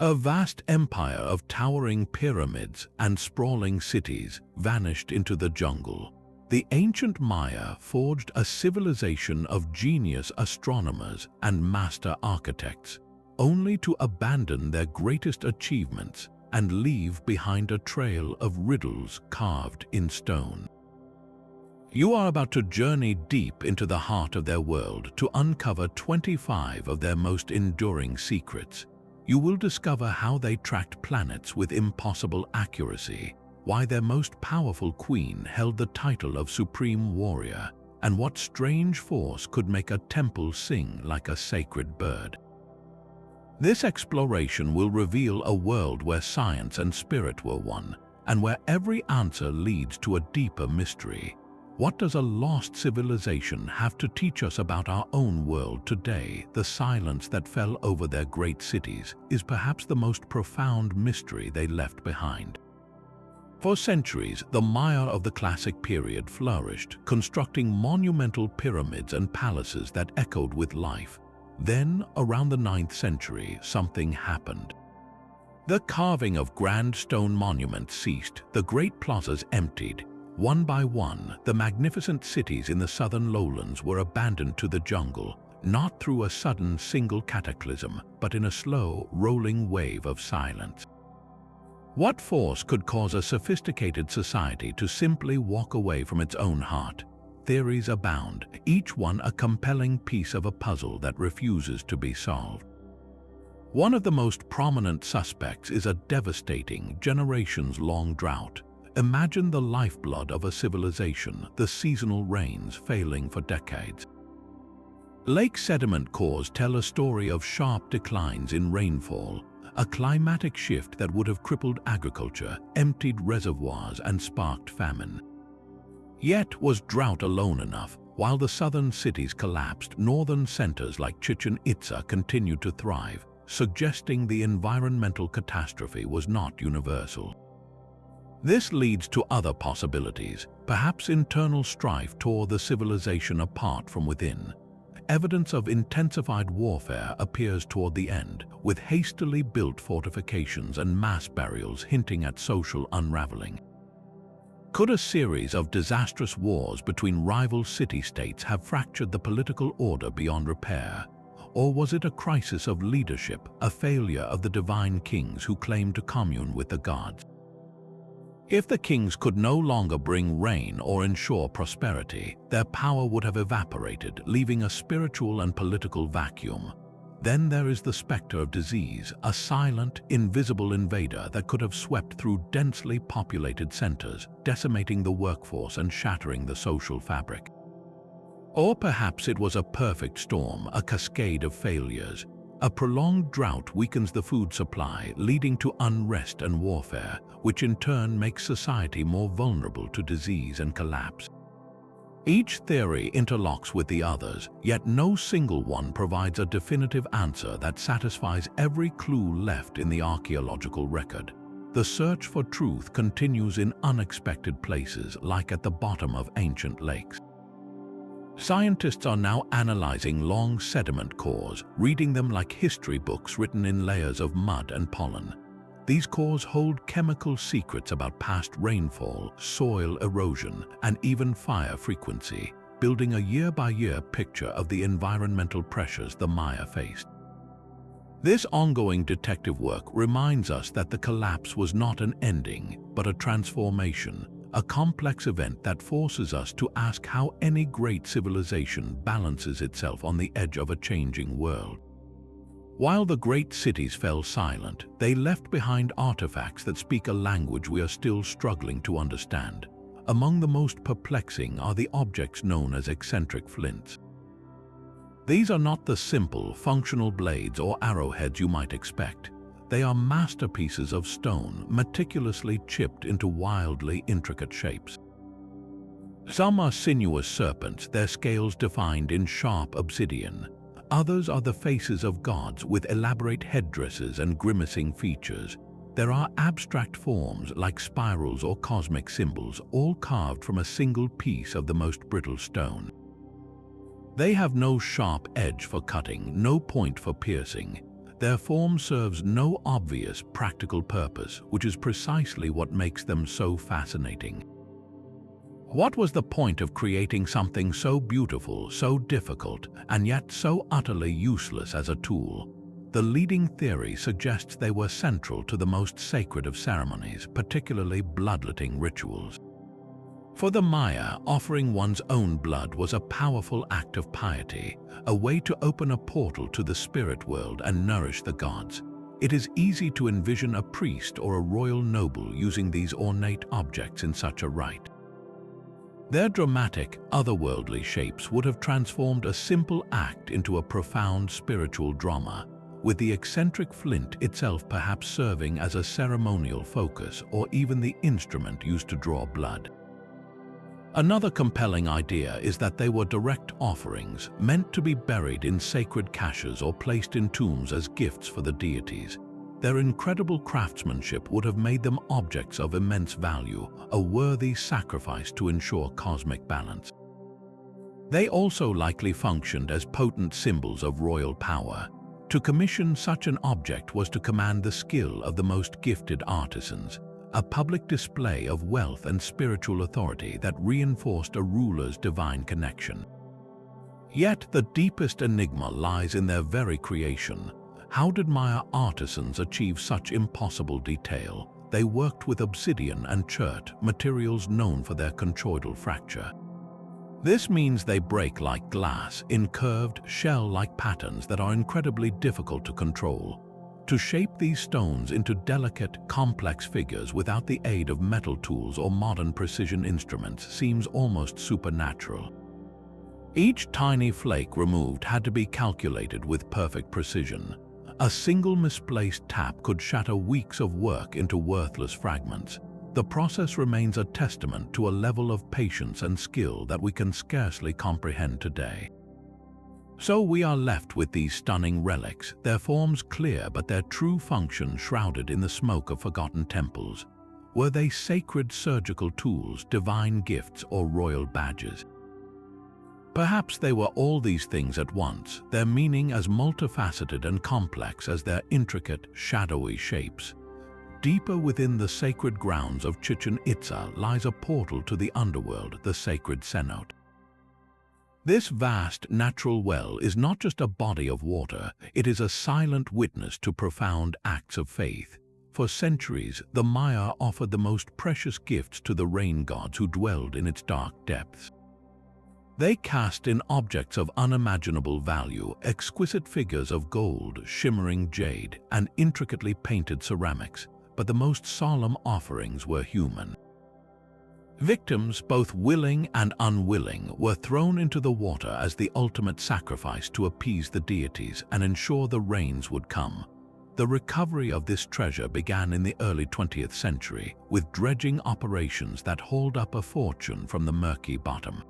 A vast empire of towering pyramids and sprawling cities vanished into the jungle. The ancient Maya forged a civilization of genius astronomers and master architects, only to abandon their greatest achievements and leave behind a trail of riddles carved in stone. You are about to journey deep into the heart of their world to uncover 25 of their most enduring secrets. You will discover how they tracked planets with impossible accuracy, why their most powerful queen held the title of supreme warrior, and what strange force could make a temple sing like a sacred bird. This exploration will reveal a world where science and spirit were one, and where every answer leads to a deeper mystery. What does a lost civilization have to teach us about our own world today? The silence that fell over their great cities is perhaps the most profound mystery they left behind. For centuries, the Maya of the classic period flourished, constructing monumental pyramids and palaces that echoed with life. Then, around the 9th century, something happened. The carving of grand stone monuments ceased, the great plazas emptied. One by one, the magnificent cities in the southern lowlands were abandoned to the jungle, not through a sudden single cataclysm, but in a slow, rolling wave of silence. What force could cause a sophisticated society to simply walk away from its own heart? Theories abound, each one a compelling piece of a puzzle that refuses to be solved. One of the most prominent suspects is a devastating, generations-long drought. Imagine the lifeblood of a civilization, the seasonal rains failing for decades. Lake sediment cores tell a story of sharp declines in rainfall, a climatic shift that would have crippled agriculture, emptied reservoirs, and sparked famine. Yet, was drought alone enough? While the southern cities collapsed, northern centers like Chichen Itza continued to thrive, suggesting the environmental catastrophe was not universal. This leads to other possibilities. Perhaps internal strife tore the civilization apart from within. Evidence of intensified warfare appears toward the end, with hastily built fortifications and mass burials hinting at social unraveling. Could a series of disastrous wars between rival city-states have fractured the political order beyond repair? Or was it a crisis of leadership, a failure of the divine kings who claimed to commune with the gods? If the kings could no longer bring rain or ensure prosperity, their power would have evaporated, leaving a spiritual and political vacuum. Then there is the specter of disease, a silent, invisible invader that could have swept through densely populated centers, decimating the workforce and shattering the social fabric. Or perhaps it was a perfect storm, a cascade of failures. A prolonged drought weakens the food supply, leading to unrest and warfare, which in turn makes society more vulnerable to disease and collapse. Each theory interlocks with the others, yet no single one provides a definitive answer that satisfies every clue left in the archaeological record. The search for truth continues in unexpected places, like at the bottom of ancient lakes. Scientists are now analyzing long sediment cores, reading them like history books written in layers of mud and pollen. These cores hold chemical secrets about past rainfall, soil erosion, and even fire frequency, building a year-by-year picture of the environmental pressures the Maya faced. This ongoing detective work reminds us that the collapse was not an ending, but a transformation, a complex event that forces us to ask how any great civilization balances itself on the edge of a changing world. While the great cities fell silent, they left behind artifacts that speak a language we are still struggling to understand. Among the most perplexing are the objects known as eccentric flints. These are not the simple, functional blades or arrowheads you might expect. They are masterpieces of stone, meticulously chipped into wildly intricate shapes. Some are sinuous serpents, their scales defined in sharp obsidian. Others are the faces of gods with elaborate headdresses and grimacing features. There are abstract forms like spirals or cosmic symbols, all carved from a single piece of the most brittle stone. They have no sharp edge for cutting, no point for piercing. their form serves no obvious practical purpose, which is precisely what makes them so fascinating. What was the point of creating something so beautiful, so difficult, and yet so utterly useless as a tool? The leading theory suggests they were central to the most sacred of ceremonies, particularly bloodletting rituals. For the Maya, offering one's own blood was a powerful act of piety, a way to open a portal to the spirit world and nourish the gods. It is easy to envision a priest or a royal noble using these ornate objects in such a rite. Their dramatic, otherworldly shapes would have transformed a simple act into a profound spiritual drama, with the eccentric flint itself perhaps serving as a ceremonial focus or even the instrument used to draw blood. Another compelling idea is that they were direct offerings, meant to be buried in sacred caches or placed in tombs as gifts for the deities. Their incredible craftsmanship would have made them objects of immense value, a worthy sacrifice to ensure cosmic balance. They also likely functioned as potent symbols of royal power. To commission such an object was to command the skill of the most gifted artisans, a public display of wealth and spiritual authority that reinforced a ruler's divine connection. Yet the deepest enigma lies in their very creation. How did Maya artisans achieve such impossible detail? They worked with obsidian and chert, materials known for their conchoidal fracture. This means they break like glass in curved, shell-like patterns that are incredibly difficult to control. To shape these stones into delicate, complex figures without the aid of metal tools or modern precision instruments seems almost supernatural. Each tiny flake removed had to be calculated with perfect precision. A single misplaced tap could shatter weeks of work into worthless fragments. The process remains a testament to a level of patience and skill that we can scarcely comprehend today. So we are left with these stunning relics, their forms clear but their true function shrouded in the smoke of forgotten temples. Were they sacred surgical tools, divine gifts, or royal badges? Perhaps they were all these things at once, their meaning as multifaceted and complex as their intricate, shadowy shapes. Deeper within the sacred grounds of Chichen Itza lies a portal to the underworld, the sacred cenote. This vast natural well is not just a body of water, it is a silent witness to profound acts of faith. For centuries, the Maya offered the most precious gifts to the rain gods who dwelled in its dark depths. They cast in objects of unimaginable value, exquisite figures of gold, shimmering jade, and intricately painted ceramics, but the most solemn offerings were human. Victims, both willing and unwilling, were thrown into the water as the ultimate sacrifice to appease the deities and ensure the rains would come. The recovery of this treasure began in the early 20th century, with dredging operations that hauled up a fortune from the murky bottom.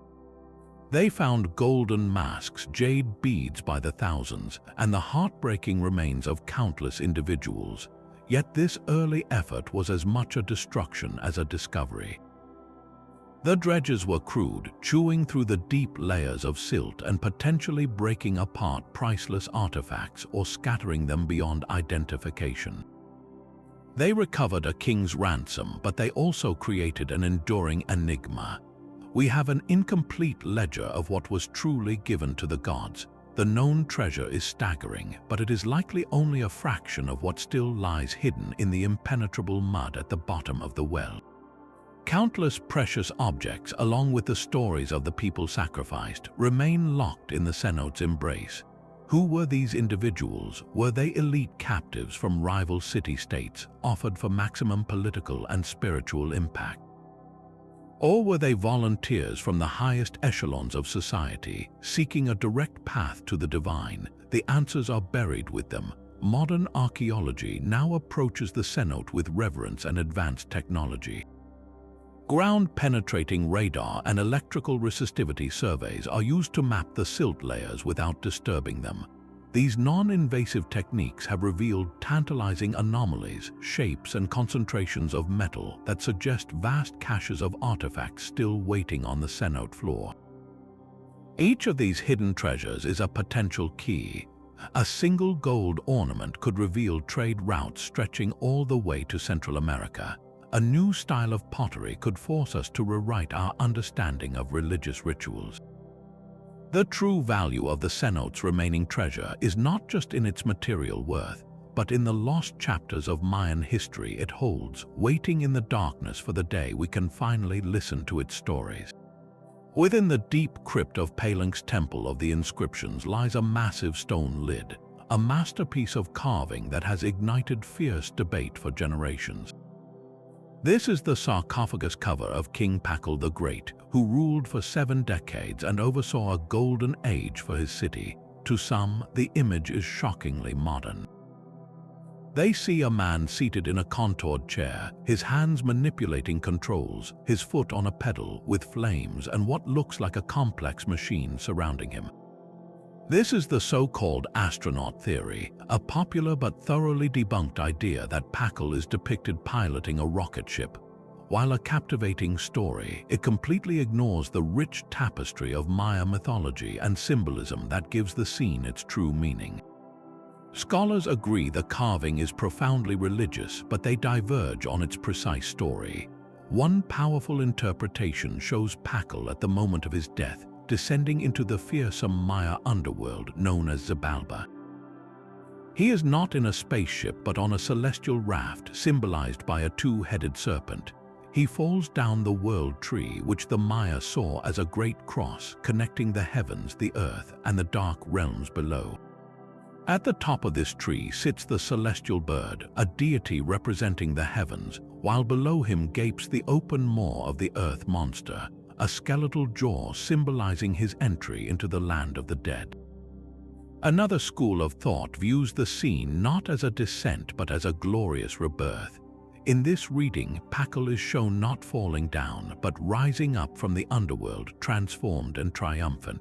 They found golden masks, jade beads by the thousands, and the heartbreaking remains of countless individuals. Yet this early effort was as much a destruction as a discovery. The dredges were crude, chewing through the deep layers of silt and potentially breaking apart priceless artifacts or scattering them beyond identification. They recovered a king's ransom, but they also created an enduring enigma. We have an incomplete ledger of what was truly given to the gods. The known treasure is staggering, but it is likely only a fraction of what still lies hidden in the impenetrable mud at the bottom of the well. Countless precious objects, along with the stories of the people sacrificed, remain locked in the cenote's embrace. Who were these individuals? Were they elite captives from rival city-states, offered for maximum political and spiritual impact? Or were they volunteers from the highest echelons of society, seeking a direct path to the divine? The answers are buried with them. Modern archaeology now approaches the cenote with reverence and advanced technology. Ground-penetrating radar and electrical resistivity surveys are used to map the silt layers without disturbing them. These non-invasive techniques have revealed tantalizing anomalies, shapes, and concentrations of metal that suggest vast caches of artifacts still waiting on the cenote floor. Each of these hidden treasures is a potential key, A single gold ornament could reveal trade routes stretching all the way to Central America. A new style of pottery could force us to rewrite our understanding of religious rituals. The true value of the cenote's remaining treasure is not just in its material worth, but in the lost chapters of Mayan history it holds, waiting in the darkness for the day we can finally listen to its stories. Within the deep crypt of Palenque's Temple of the Inscriptions lies a massive stone lid, a masterpiece of carving that has ignited fierce debate for generations. This is the sarcophagus cover of King Baffled the Great, who ruled for 7 decades and oversaw a golden age for his city. To some, the image is shockingly modern. They see a man seated in a contoured chair, his hands manipulating controls, his foot on a pedal with flames and what looks like a complex machine surrounding him. This is the so-called astronaut theory, a popular but thoroughly debunked idea that Baffled is depicted piloting a rocket ship. While a captivating story, it completely ignores the rich tapestry of Maya mythology and symbolism that gives the scene its true meaning. Scholars agree the carving is profoundly religious, but they diverge on its precise story. One powerful interpretation shows Baffled at the moment of his death, descending into the fearsome Maya underworld known as Xibalba. He is not in a spaceship but on a celestial raft symbolized by a 2-headed serpent. He falls down the world tree, which the Maya saw as a great cross connecting the heavens, the earth, and the dark realms below. At the top of this tree sits the celestial bird, a deity representing the heavens, while below him gapes the open maw of the earth monster, a skeletal jaw symbolizing his entry into the land of the dead. Another school of thought views the scene not as a descent but as a glorious rebirth. In this reading, Baffled is shown not falling down but rising up from the underworld, transformed and triumphant.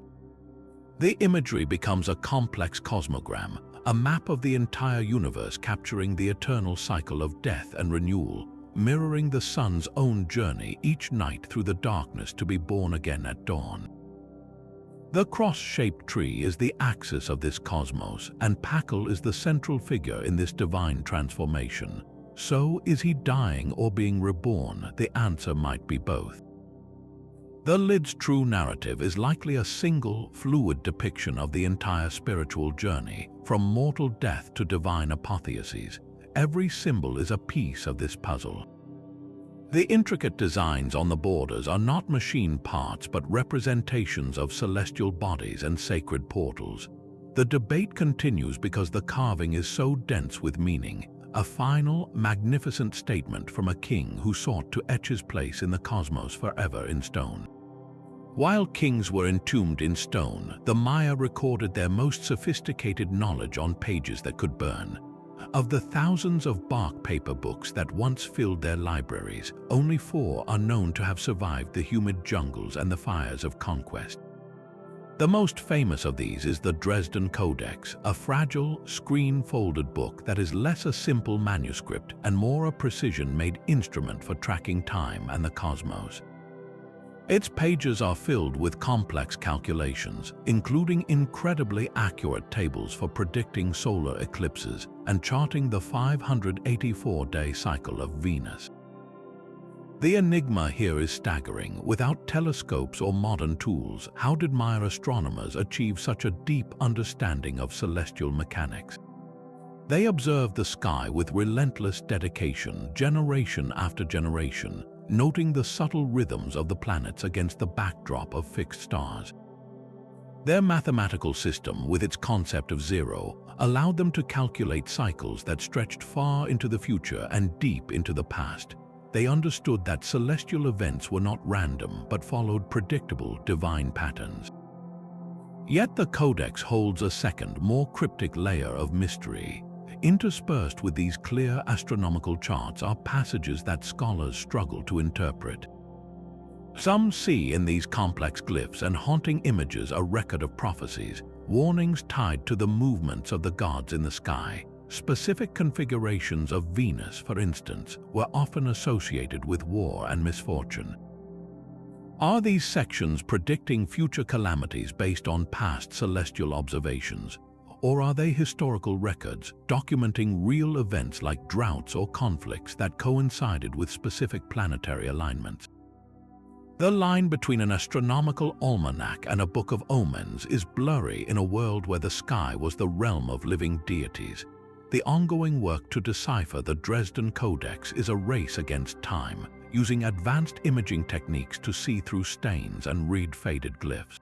The imagery becomes a complex cosmogram, a map of the entire universe capturing the eternal cycle of death and renewal, mirroring the sun's own journey each night through the darkness to be born again at dawn. The cross-shaped tree is the axis of this cosmos, and Baffled is the central figure in this divine transformation. So, is he dying or being reborn? The answer might be both. The lid's true narrative is likely a single, fluid depiction of the entire spiritual journey, from mortal death to divine apotheoses. Every symbol is a piece of this puzzle. The intricate designs on the borders are not machine parts but representations of celestial bodies and sacred portals. The debate continues because the carving is so dense with meaning, a final, magnificent statement from a king who sought to etch his place in the cosmos forever in stone. While kings were entombed in stone, the Maya recorded their most sophisticated knowledge on pages that could burn. Of the thousands of bark paper books that once filled their libraries, only 4 are known to have survived the humid jungles and the fires of conquest. The most famous of these is the Dresden Codex, a fragile, screen-folded book that is less a simple manuscript and more a precision-made instrument for tracking time and the cosmos. Its pages are filled with complex calculations, including incredibly accurate tables for predicting solar eclipses and charting the 584-day cycle of Venus. The enigma here is staggering. Without telescopes or modern tools, how did Mayan astronomers achieve such a deep understanding of celestial mechanics? They observed the sky with relentless dedication, generation after generation, noting the subtle rhythms of the planets against the backdrop of fixed stars. Their mathematical system, with its concept of zero, allowed them to calculate cycles that stretched far into the future and deep into the past. They understood that celestial events were not random but followed predictable divine patterns. Yet the Codex holds a second, more cryptic layer of mystery. Interspersed with these clear astronomical charts are passages that scholars struggle to interpret. Some see in these complex glyphs and haunting images a record of prophecies, warnings tied to the movements of the gods in the sky. Specific configurations of Venus, for instance, were often associated with war and misfortune. Are these sections predicting future calamities based on past celestial observations? or are they historical records documenting real events like droughts or conflicts that coincided with specific planetary alignments? The line between an astronomical almanac and a book of omens is blurry in a world where the sky was the realm of living deities. The ongoing work to decipher the Dresden Codex is a race against time, using advanced imaging techniques to see through stains and read faded glyphs.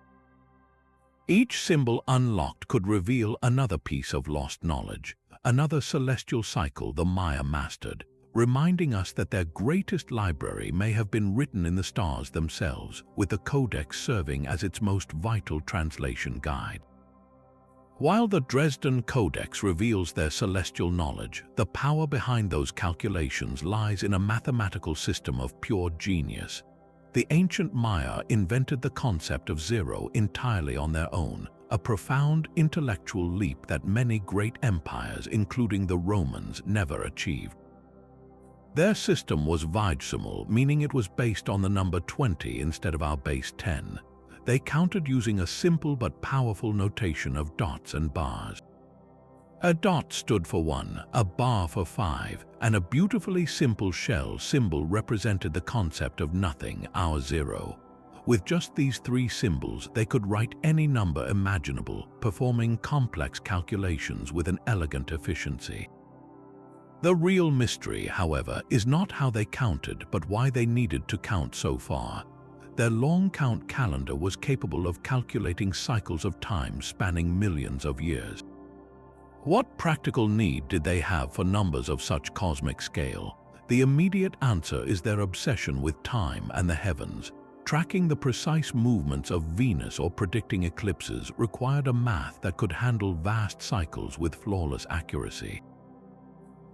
Each symbol unlocked could reveal another piece of lost knowledge, another celestial cycle the Maya mastered, reminding us that their greatest library may have been written in the stars themselves, with the Codex serving as its most vital translation guide. While the Dresden Codex reveals their celestial knowledge, the power behind those calculations lies in a mathematical system of pure genius. The ancient Maya invented the concept of zero entirely on their own, a profound intellectual leap that many great empires, including the Romans, never achieved. Their system was vigesimal, meaning it was based on the number 20 instead of our base 10. They counted using a simple but powerful notation of dots and bars. A dot stood for 1, a bar for 5, and a beautifully simple shell symbol represented the concept of nothing, our zero. With just these 3 symbols, they could write any number imaginable, performing complex calculations with an elegant efficiency. The real mystery, however, is not how they counted, but why they needed to count so far. Their long count calendar was capable of calculating cycles of time spanning millions of years. What practical need did they have for numbers of such cosmic scale? The immediate answer is their obsession with time and the heavens. Tracking the precise movements of Venus or predicting eclipses required a math that could handle vast cycles with flawless accuracy.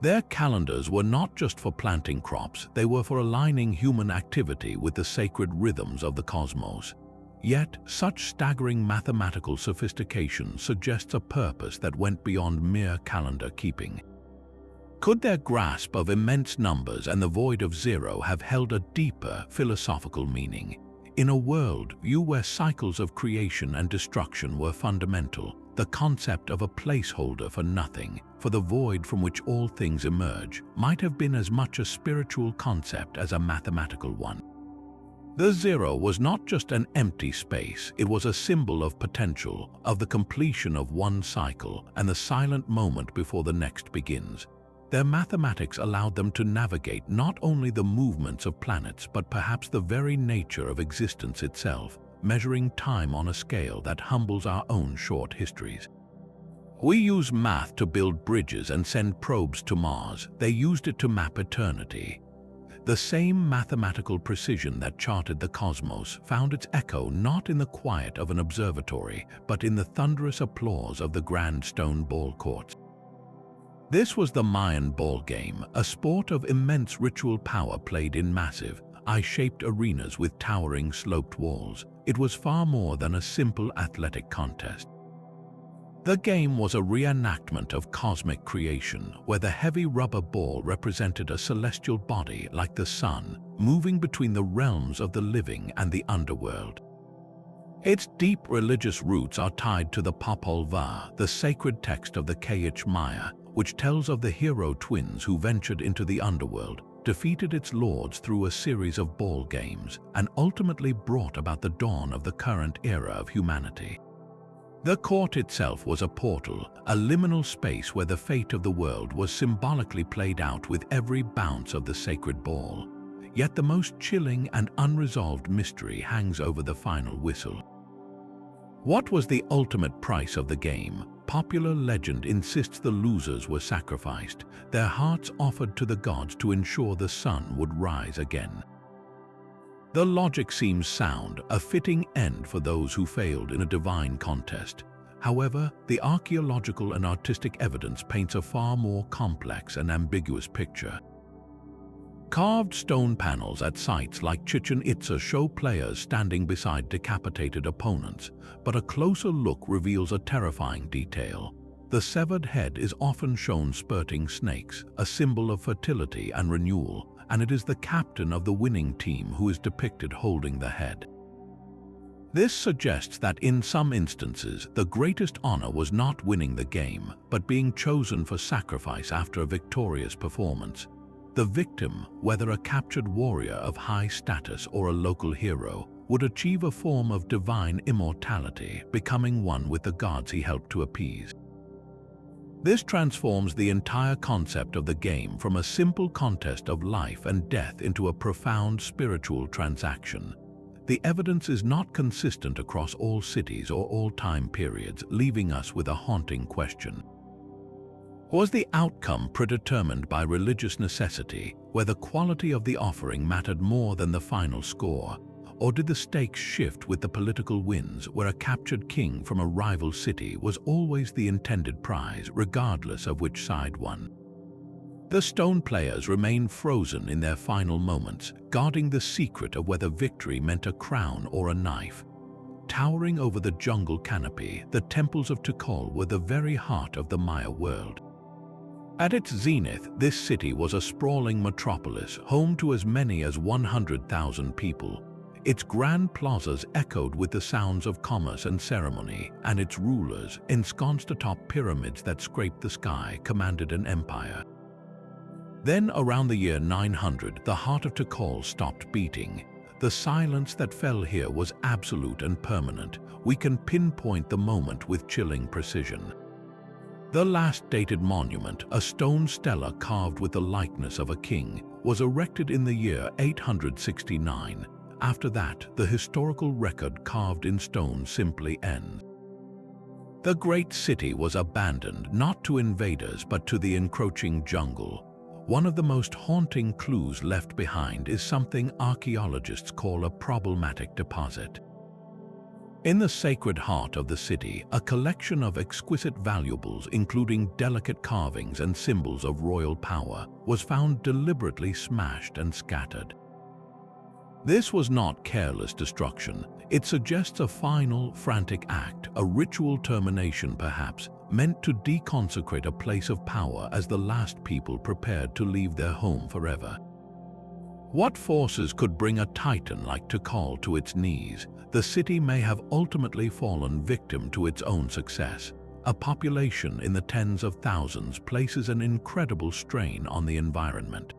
Their calendars were not just for planting crops, they were for aligning human activity with the sacred rhythms of the cosmos. Yet, such staggering mathematical sophistication suggests a purpose that went beyond mere calendar keeping. Could their grasp of immense numbers and the void of zero have held a deeper philosophical meaning? In a world view where cycles of creation and destruction were fundamental, the concept of a placeholder for nothing, for the void from which all things emerge, might have been as much a spiritual concept as a mathematical one. The zero was not just an empty space, it was a symbol of potential, of the completion of one cycle and the silent moment before the next begins. Their mathematics allowed them to navigate not only the movements of planets but perhaps the very nature of existence itself, measuring time on a scale that humbles our own short histories. We use math to build bridges and send probes to Mars. They used it to map eternity. The same mathematical precision that charted the cosmos found its echo not in the quiet of an observatory, but in the thunderous applause of the grand stone ball courts. This was the Mayan ball game, a sport of immense ritual power played in massive, eye-shaped arenas with towering sloped walls. It was far more than a simple athletic contest. The game was a reenactment of cosmic creation, where the heavy rubber ball represented a celestial body like the sun, moving between the realms of the living and the underworld. Its deep religious roots are tied to the Popol Vuh, the sacred text of the Kayich Maya, which tells of the hero twins who ventured into the underworld, defeated its lords through a series of ball games, and ultimately brought about the dawn of the current era of humanity. The court itself was a portal, a liminal space where the fate of the world was symbolically played out with every bounce of the sacred ball. Yet the most chilling and unresolved mystery hangs over the final whistle. What was the ultimate price of the game? Popular legend insists the losers were sacrificed, their hearts offered to the gods to ensure the sun would rise again. The logic seems sound, a fitting end for those who failed in a divine contest. However, the archaeological and artistic evidence paints a far more complex and ambiguous picture. Carved stone panels at sites like Chichen Itza show players standing beside decapitated opponents, but a closer look reveals a terrifying detail. The severed head is often shown spurting snakes, a symbol of fertility and renewal, and it is the captain of the winning team who is depicted holding the head. This suggests that in some instances, the greatest honor was not winning the game, but being chosen for sacrifice after a victorious performance. The victim, whether a captured warrior of high status or a local hero, would achieve a form of divine immortality, becoming one with the gods he helped to appease. This transforms the entire concept of the game from a simple contest of life and death into a profound spiritual transaction. The evidence is not consistent across all cities or all time periods, leaving us with a haunting question. Was the outcome predetermined by religious necessity, where the quality of the offering mattered more than the final score? Or did the stakes shift with the political winds, where a captured king from a rival city was always the intended prize, regardless of which side won? The stone players remained frozen in their final moments, guarding the secret of whether victory meant a crown or a knife. Towering over the jungle canopy, the temples of Tikal were the very heart of the Maya world. At its zenith, this city was a sprawling metropolis, home to as many as 100,000 people. Its grand plazas echoed with the sounds of commerce and ceremony, and its rulers, ensconced atop pyramids that scraped the sky, commanded an empire. Then, around the year 900, the heart of Tikal stopped beating. The silence that fell here was absolute and permanent. We can pinpoint the moment with chilling precision. The last dated monument, a stone stela carved with the likeness of a king, was erected in the year 869. After that, the historical record carved in stone simply ends. The great city was abandoned, not to invaders but to the encroaching jungle. One of the most haunting clues left behind is something archaeologists call a problematic deposit. In the sacred heart of the city, a collection of exquisite valuables, including delicate carvings and symbols of royal power, was found deliberately smashed and scattered. This was not careless destruction. It suggests a final, frantic act, a ritual termination perhaps, meant to deconsecrate a place of power as the last people prepared to leave their home forever. What forces could bring a titan like Tikal to its knees? The city may have ultimately fallen victim to its own success. A population in the tens of thousands places an incredible strain on the environment.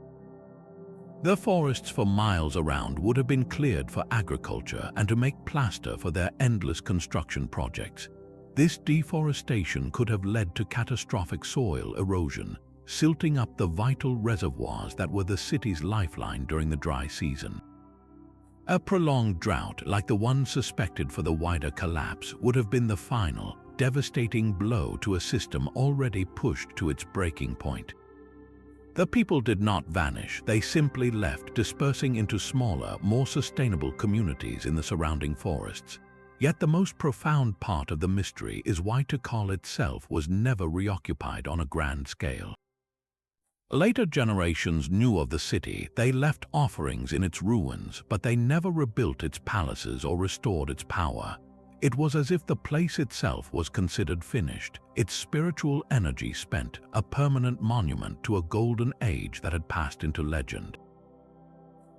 The forests for miles around would have been cleared for agriculture and to make plaster for their endless construction projects. This deforestation could have led to catastrophic soil erosion, silting up the vital reservoirs that were the city's lifeline during the dry season. A prolonged drought, like the one suspected for the wider collapse, would have been the final, devastating blow to a system already pushed to its breaking point. The people did not vanish, they simply left, dispersing into smaller, more sustainable communities in the surrounding forests. Yet the most profound part of the mystery is why Tikal itself was never reoccupied on a grand scale. Later generations knew of the city. They left offerings in its ruins, but they never rebuilt its palaces or restored its power. It was as if the place itself was considered finished, its spiritual energy spent, a permanent monument to a golden age that had passed into legend.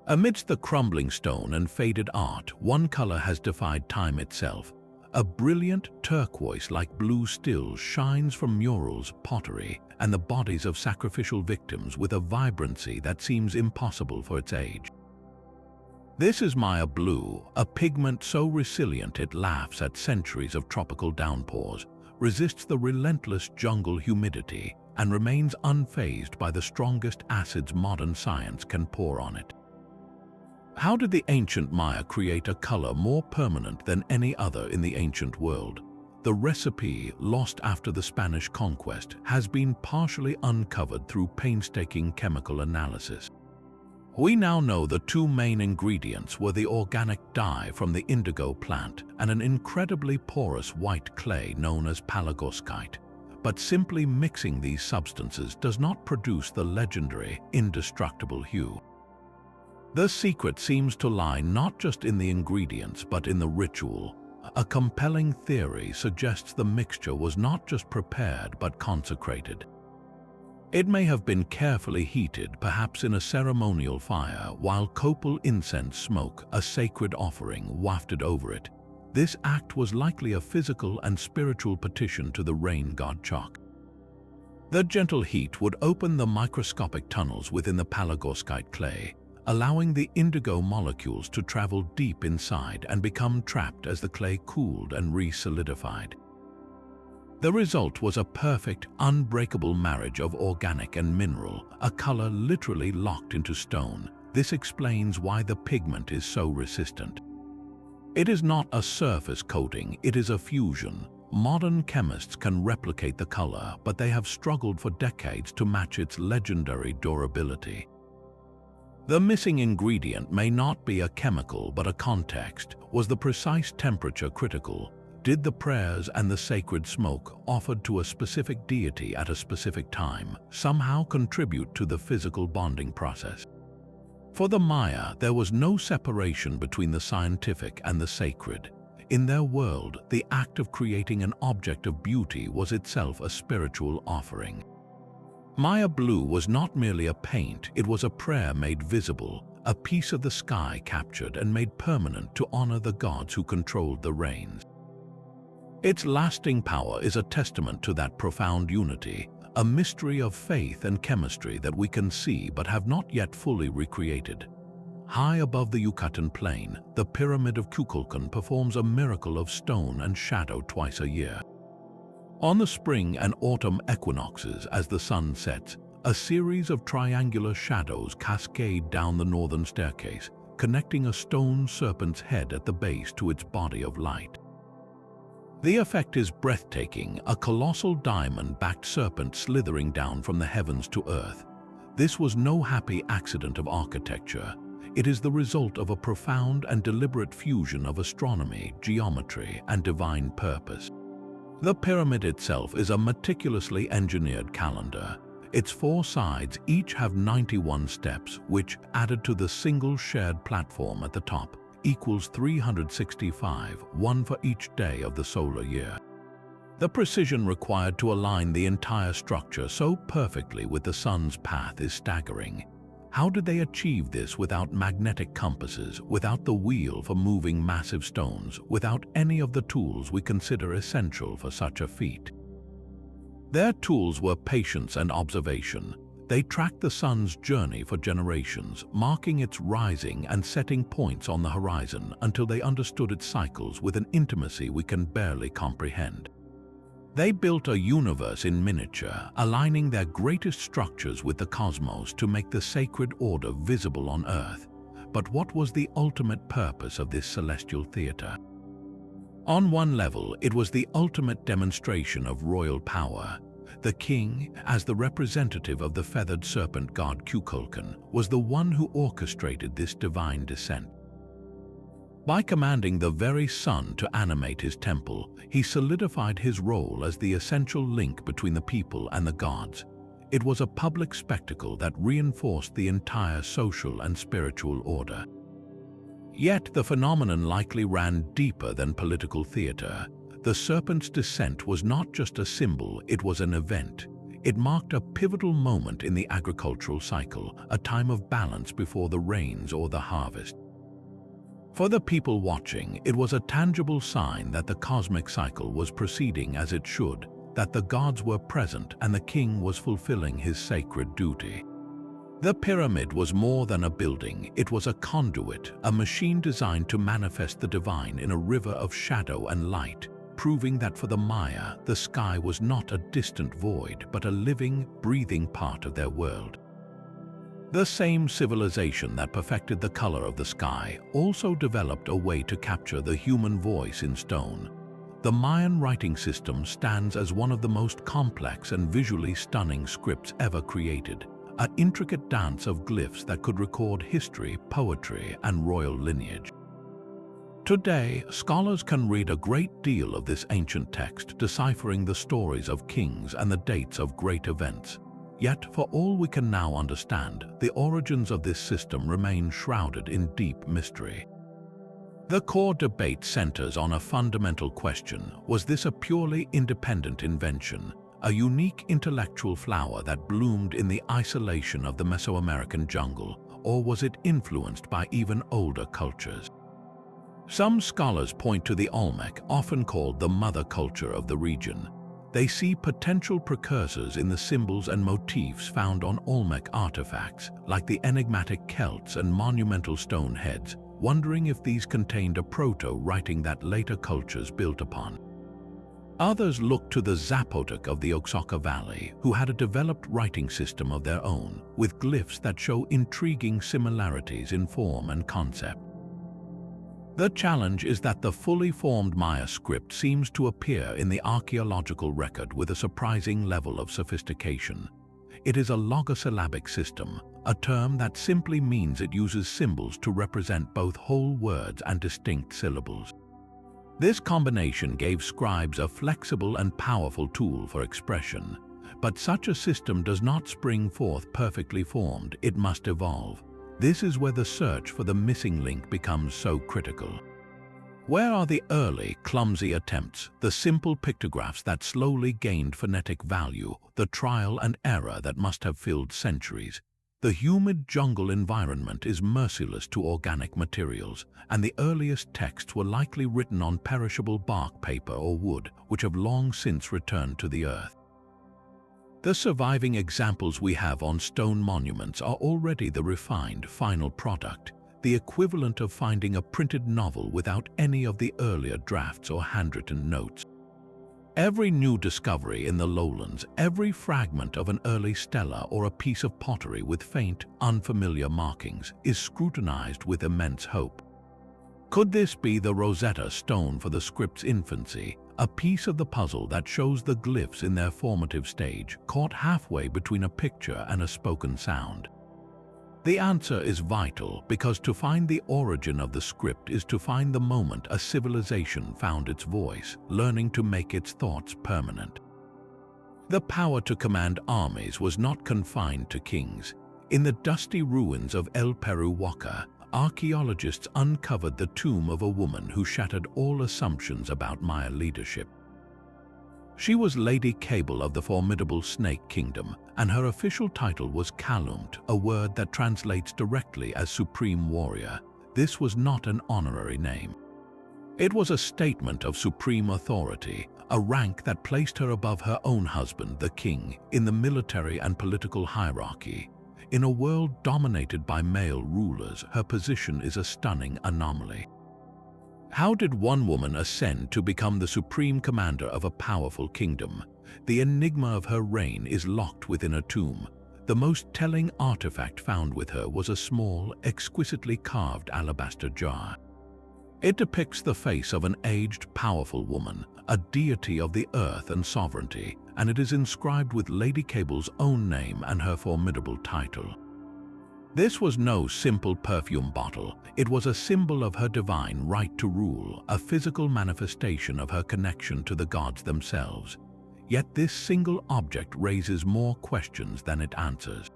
Amidst the crumbling stone and faded art, one color has defied time itself. A brilliant turquoise-like blue still shines from murals, pottery, and the bodies of sacrificial victims with a vibrancy that seems impossible for its age. This is Maya blue, a pigment so resilient it laughs at centuries of tropical downpours, resists the relentless jungle humidity, and remains unfazed by the strongest acids modern science can pour on it. How did the ancient Maya create a color more permanent than any other in the ancient world? The recipe, lost after the Spanish conquest, has been partially uncovered through painstaking chemical analysis. We now know the two main ingredients were the organic dye from the indigo plant and an incredibly porous white clay known as palygosskite. But simply mixing these substances does not produce the legendary, indestructible hue. The secret seems to lie not just in the ingredients but in the ritual. A compelling theory suggests the mixture was not just prepared but consecrated. It may have been carefully heated, perhaps in a ceremonial fire, while copal incense smoke, a sacred offering, wafted over it. This act was likely a physical and spiritual petition to the rain god Chak. The gentle heat would open the microscopic tunnels within the palygorskite clay, allowing the indigo molecules to travel deep inside and become trapped as the clay cooled and re-solidified. The result was a perfect, unbreakable marriage of organic and mineral, a color literally locked into stone. This explains why the pigment is so resistant. It is not a surface coating, it is a fusion. Modern chemists can replicate the color, but they have struggled for decades to match its legendary durability. The missing ingredient may not be a chemical but a context. Was the precise temperature critical? Did the prayers and the sacred smoke offered to a specific deity at a specific time somehow contribute to the physical bonding process? For the Maya, there was no separation between the scientific and the sacred. In their world, the act of creating an object of beauty was itself a spiritual offering. Maya blue was not merely a paint, it was a prayer made visible, a piece of the sky captured and made permanent to honor the gods who controlled the rains. Its lasting power is a testament to that profound unity, a mystery of faith and chemistry that we can see but have not yet fully recreated. High above the Yucatan plain, the pyramid of Kukulkan performs a miracle of stone and shadow twice a year. On the spring and autumn equinoxes, as the sun sets, a series of triangular shadows cascade down the northern staircase, connecting a stone serpent's head at the base to its body of light. The effect is breathtaking, a colossal diamond-backed serpent slithering down from the heavens to earth. This was no happy accident of architecture. It is the result of a profound and deliberate fusion of astronomy, geometry, and divine purpose. The pyramid itself is a meticulously engineered calendar. Its 4 sides each have 91 steps, which, added to the single shared platform at the top, equals 365, one for each day of the solar year. The precision required to align the entire structure so perfectly with the sun's path is staggering. How did they achieve this without magnetic compasses, without the wheel for moving massive stones, without any of the tools we consider essential for such a feat? Their tools were patience and observation. They tracked the sun's journey for generations, marking its rising and setting points on the horizon until they understood its cycles with an intimacy we can barely comprehend. They built a universe in miniature, aligning their greatest structures with the cosmos to make the sacred order visible on Earth. But what was the ultimate purpose of this celestial theater? On one level, it was the ultimate demonstration of royal power. The king, as the representative of the feathered serpent god Kukulkan, was the one who orchestrated this divine descent. By commanding the very sun to animate his temple, he solidified his role as the essential link between the people and the gods. It was a public spectacle that reinforced the entire social and spiritual order. Yet the phenomenon likely ran deeper than political theater. The serpent's descent was not just a symbol, it was an event. It marked a pivotal moment in the agricultural cycle, a time of balance before the rains or the harvest. For the people watching, it was a tangible sign that the cosmic cycle was proceeding as it should, that the gods were present and the king was fulfilling his sacred duty. The pyramid was more than a building, it was a conduit, a machine designed to manifest the divine in a river of shadow and light, proving that for the Maya, the sky was not a distant void, but a living, breathing part of their world. The same civilization that perfected the color of the sky also developed a way to capture the human voice in stone. The Mayan writing system stands as one of the most complex and visually stunning scripts ever created, an intricate dance of glyphs that could record history, poetry, and royal lineage. Today, scholars can read a great deal of this ancient text, deciphering the stories of kings and the dates of great events. Yet, for all we can now understand, the origins of this system remain shrouded in deep mystery. The core debate centers on a fundamental question: was this a purely independent invention, a unique intellectual flower that bloomed in the isolation of the Mesoamerican jungle, or was it influenced by even older cultures? Some scholars point to the Olmec, often called the mother culture of the region. They see potential precursors in the symbols and motifs found on Olmec artifacts, like the enigmatic Celts and monumental stone heads, wondering if these contained a proto-writing that later cultures built upon. Others look to the Zapotec of the Oaxaca Valley, who had a developed writing system of their own, with glyphs that show intriguing similarities in form and concept. The challenge is that the fully formed Maya script seems to appear in the archaeological record with a surprising level of sophistication. It is a logosyllabic system, a term that simply means it uses symbols to represent both whole words and distinct syllables. This combination gave scribes a flexible and powerful tool for expression, but such a system does not spring forth perfectly formed, it must evolve. This is where the search for the missing link becomes so critical. Where are the early, clumsy attempts, the simple pictographs that slowly gained phonetic value, the trial and error that must have filled centuries? The humid jungle environment is merciless to organic materials, and the earliest texts were likely written on perishable bark paper or wood, which have long since returned to the earth. The surviving examples we have on stone monuments are already the refined final product, the equivalent of finding a printed novel without any of the earlier drafts or handwritten notes. Every new discovery in the lowlands, every fragment of an early stela or a piece of pottery with faint, unfamiliar markings, is scrutinized with immense hope. Could this be the Rosetta Stone for the script's infancy, a piece of the puzzle that shows the glyphs in their formative stage, caught halfway between a picture and a spoken sound? The answer is vital, because to find the origin of the script is to find the moment a civilization found its voice, learning to make its thoughts permanent. The power to command armies was not confined to kings. In the dusty ruins of El Peruwaka, archaeologists uncovered the tomb of a woman who shattered all assumptions about Maya leadership. She was Lady Cable of the formidable Snake Kingdom, and her official title was Kalumt, a word that translates directly as Supreme Warrior. This was not an honorary name. It was a statement of supreme authority, a rank that placed her above her own husband, the king, in the military and political hierarchy. In a world dominated by male rulers, her position is a stunning anomaly. How did one woman ascend to become the supreme commander of a powerful kingdom? The enigma of her reign is locked within a tomb. The most telling artifact found with her was a small, exquisitely carved alabaster jar. It depicts the face of an aged, powerful woman, a deity of the earth and sovereignty, and it is inscribed with Lady Cable's own name and her formidable title. This was no simple perfume bottle. It was a symbol of her divine right to rule, a physical manifestation of her connection to the gods themselves. Yet this single object raises more questions than it answers.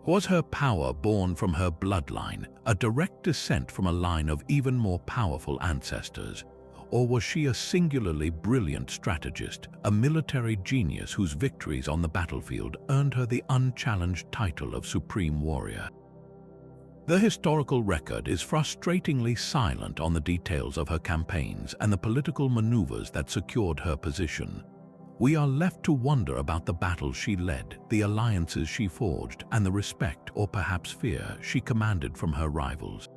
Was her power born from her bloodline, a direct descent from a line of even more powerful ancestors? Or was she a singularly brilliant strategist, a military genius whose victories on the battlefield earned her the unchallenged title of Supreme Warrior? The historical record is frustratingly silent on the details of her campaigns and the political maneuvers that secured her position. We are left to wonder about the battles she led, the alliances she forged, and the respect, or perhaps fear, she commanded from her rivals.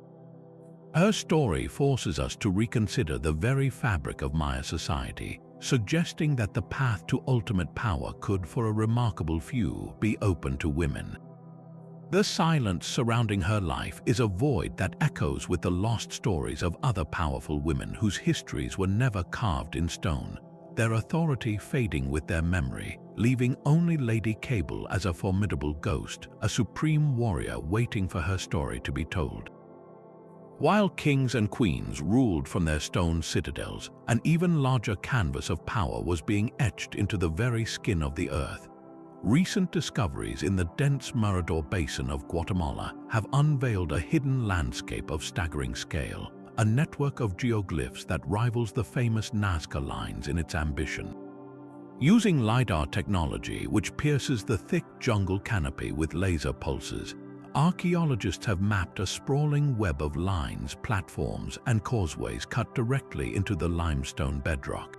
Her story forces us to reconsider the very fabric of Maya society, suggesting that the path to ultimate power could, for a remarkable few, be open to women. The silence surrounding her life is a void that echoes with the lost stories of other powerful women whose histories were never carved in stone, their authority fading with their memory, leaving only Lady Cable as a formidable ghost, a supreme warrior waiting for her story to be told. While kings and queens ruled from their stone citadels, an even larger canvas of power was being etched into the very skin of the earth. Recent discoveries in the dense Mirador Basin of Guatemala have unveiled a hidden landscape of staggering scale, a network of geoglyphs that rivals the famous Nazca lines in its ambition. Using LiDAR technology, which pierces the thick jungle canopy with laser pulses, archaeologists have mapped a sprawling web of lines, platforms, and causeways cut directly into the limestone bedrock.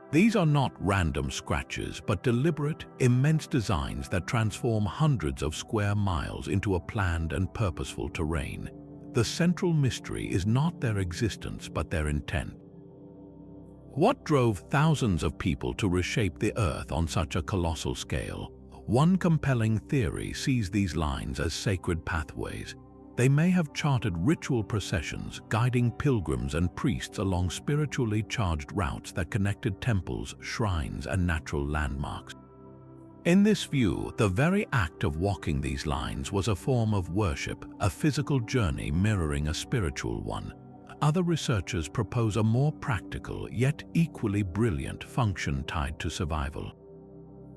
These are not random scratches, but deliberate, immense designs that transform hundreds of square miles into a planned and purposeful terrain. The central mystery is not their existence, but their intent. What drove thousands of people to reshape the Earth on such a colossal scale? One compelling theory sees these lines as sacred pathways. They may have charted ritual processions, guiding pilgrims and priests along spiritually charged routes that connected temples, shrines, and natural landmarks. In this view, the very act of walking these lines was a form of worship, a physical journey mirroring a spiritual one. Other researchers propose a more practical, yet equally brilliant function tied to survival.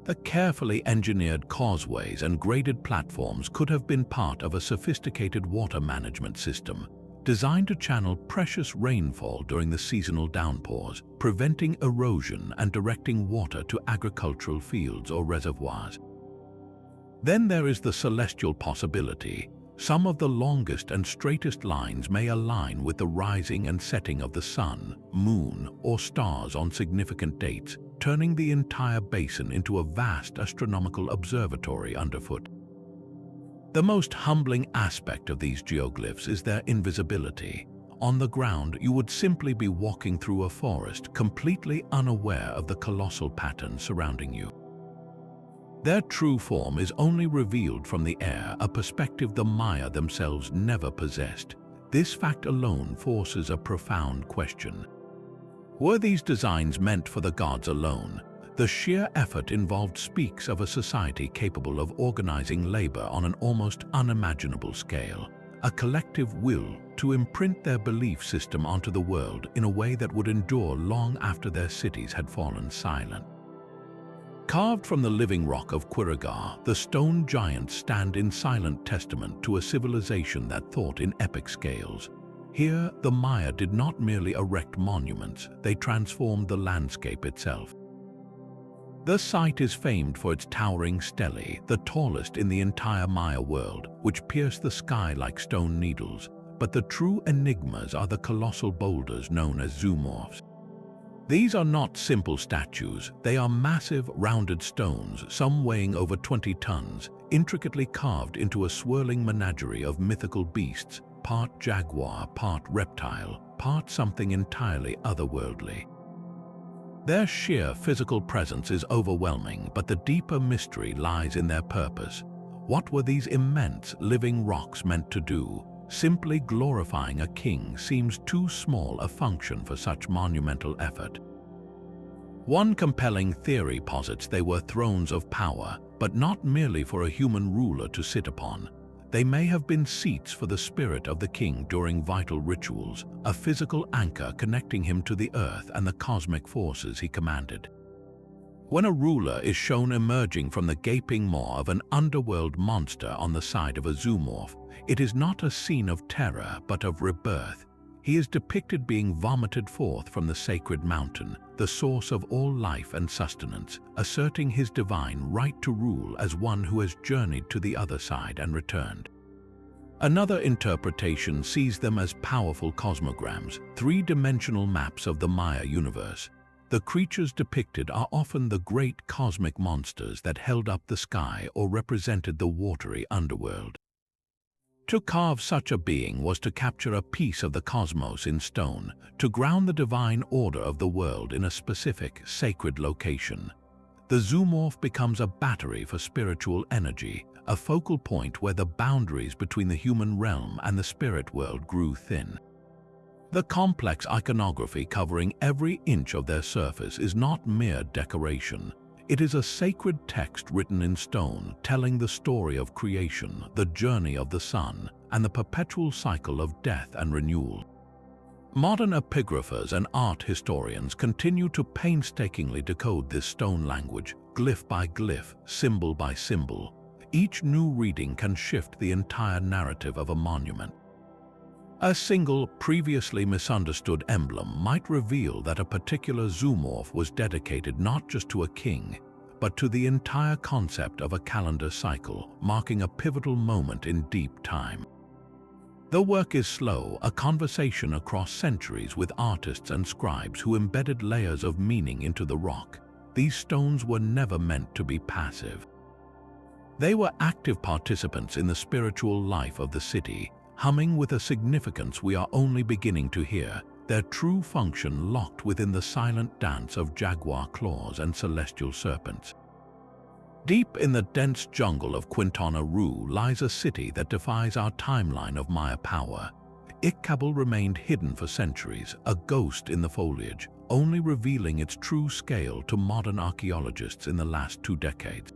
The carefully engineered causeways and graded platforms could have been part of a sophisticated water management system, designed to channel precious rainfall during the seasonal downpours, preventing erosion and directing water to agricultural fields or reservoirs. Then there is the celestial possibility. Some of the longest and straightest lines may align with the rising and setting of the sun, moon, or stars on significant dates, turning the entire basin into a vast astronomical observatory underfoot. The most humbling aspect of these geoglyphs is their invisibility. On the ground, you would simply be walking through a forest, completely unaware of the colossal pattern surrounding you. Their true form is only revealed from the air, a perspective the Maya themselves never possessed. This fact alone forces a profound question. Were these designs meant for the gods alone? The sheer effort involved speaks of a society capable of organizing labor on an almost unimaginable scale, a collective will to imprint their belief system onto the world in a way that would endure long after their cities had fallen silent. Carved from the living rock of Quirigah, the stone giants stand in silent testament to a civilization that thought in epic scales. Here, the Maya did not merely erect monuments, they transformed the landscape itself. The site is famed for its towering stelae, the tallest in the entire Maya world, which pierce the sky like stone needles. But the true enigmas are the colossal boulders known as zoomorphs. These are not simple statues, they are massive, rounded stones, some weighing over 20 tons, intricately carved into a swirling menagerie of mythical beasts, part jaguar, part reptile, part something entirely otherworldly. Their sheer physical presence is overwhelming, but the deeper mystery lies in their purpose. What were these immense, living rocks meant to do? Simply glorifying a king seems too small a function for such monumental effort. One compelling theory posits they were thrones of power, but not merely for a human ruler to sit upon. They may have been seats for the spirit of the king during vital rituals, a physical anchor connecting him to the earth and the cosmic forces he commanded. When a ruler is shown emerging from the gaping maw of an underworld monster on the side of a zoomorph, it is not a scene of terror but of rebirth. He is depicted being vomited forth from the sacred mountain, the source of all life and sustenance, asserting his divine right to rule as one who has journeyed to the other side and returned. Another interpretation sees them as powerful cosmograms, three-dimensional maps of the Maya universe. The creatures depicted are often the great cosmic monsters that held up the sky or represented the watery underworld. To carve such a being was to capture a piece of the cosmos in stone, to ground the divine order of the world in a specific, sacred location. The zoomorph becomes a battery for spiritual energy, a focal point where the boundaries between the human realm and the spirit world grew thin. The complex iconography covering every inch of their surface is not mere decoration. It is a sacred text written in stone, telling the story of creation, the journey of the sun, and the perpetual cycle of death and renewal. Modern epigraphers and art historians continue to painstakingly decode this stone language, glyph by glyph, symbol by symbol. Each new reading can shift the entire narrative of a monument. A single, previously misunderstood emblem might reveal that a particular zoomorph was dedicated not just to a king, but to the entire concept of a calendar cycle, marking a pivotal moment in deep time. The work is slow, a conversation across centuries with artists and scribes who embedded layers of meaning into the rock. These stones were never meant to be passive. They were active participants in the spiritual life of the city, humming with a significance we are only beginning to hear, their true function locked within the silent dance of jaguar claws and celestial serpents. Deep in the dense jungle of Quintana Roo lies a city that defies our timeline of Maya power. Iqabal remained hidden for centuries, a ghost in the foliage, only revealing its true scale to modern archaeologists in the last 2 decades.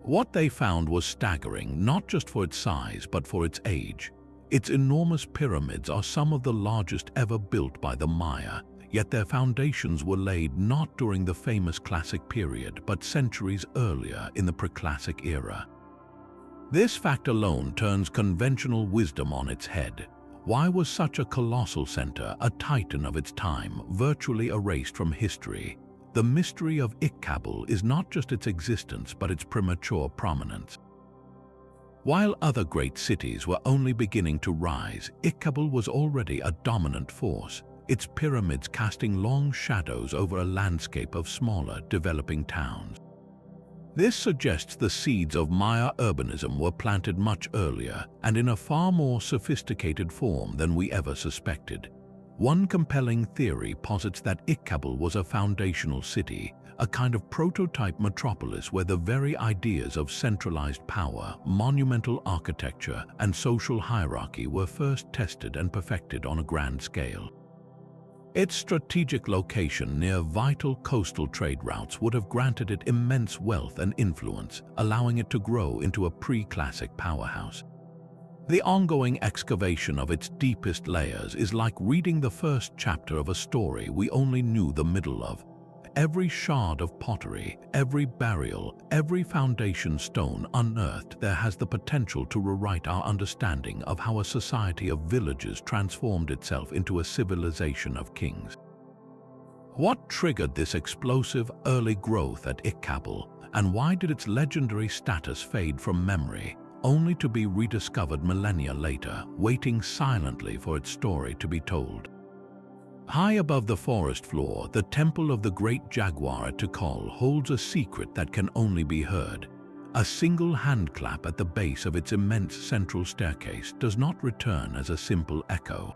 What they found was staggering, not just for its size, but for its age. Its enormous pyramids are some of the largest ever built by the Maya, yet their foundations were laid not during the famous Classic period, but centuries earlier in the Preclassic era. This fact alone turns conventional wisdom on its head. Why was such a colossal center, a titan of its time, virtually erased from history? The mystery of Iqabal is not just its existence, but its premature prominence. While other great cities were only beginning to rise, Iqabal was already a dominant force, its pyramids casting long shadows over a landscape of smaller, developing towns. This suggests the seeds of Maya urbanism were planted much earlier and in a far more sophisticated form than we ever suspected. One compelling theory posits that Iqabal was a foundational city, a kind of prototype metropolis where the very ideas of centralized power, monumental architecture, and social hierarchy were first tested and perfected on a grand scale. Its strategic location near vital coastal trade routes would have granted it immense wealth and influence, allowing it to grow into a pre-classic powerhouse. The ongoing excavation of its deepest layers is like reading the first chapter of a story we only knew the middle of. Every shard of pottery, every burial, every foundation stone unearthed there has the potential to rewrite our understanding of how a society of villages transformed itself into a civilization of kings. What triggered this explosive early growth at Iqabal, and why did its legendary status fade from memory, only to be rediscovered millennia later, waiting silently for its story to be told? High above the forest floor, the temple of the great jaguar at Tikal holds a secret that can only be heard. A single handclap at the base of its immense central staircase does not return as a simple echo.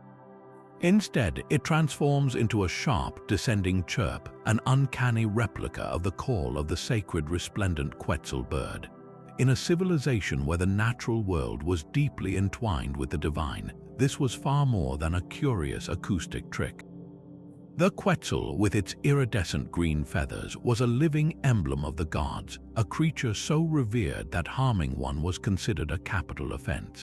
Instead, it transforms into a sharp, descending chirp, an uncanny replica of the call of the sacred resplendent Quetzal bird. In a civilization where the natural world was deeply entwined with the divine, this was far more than a curious acoustic trick. The Quetzal, with its iridescent green feathers, was a living emblem of the gods, a creature so revered that harming one was considered a capital offense.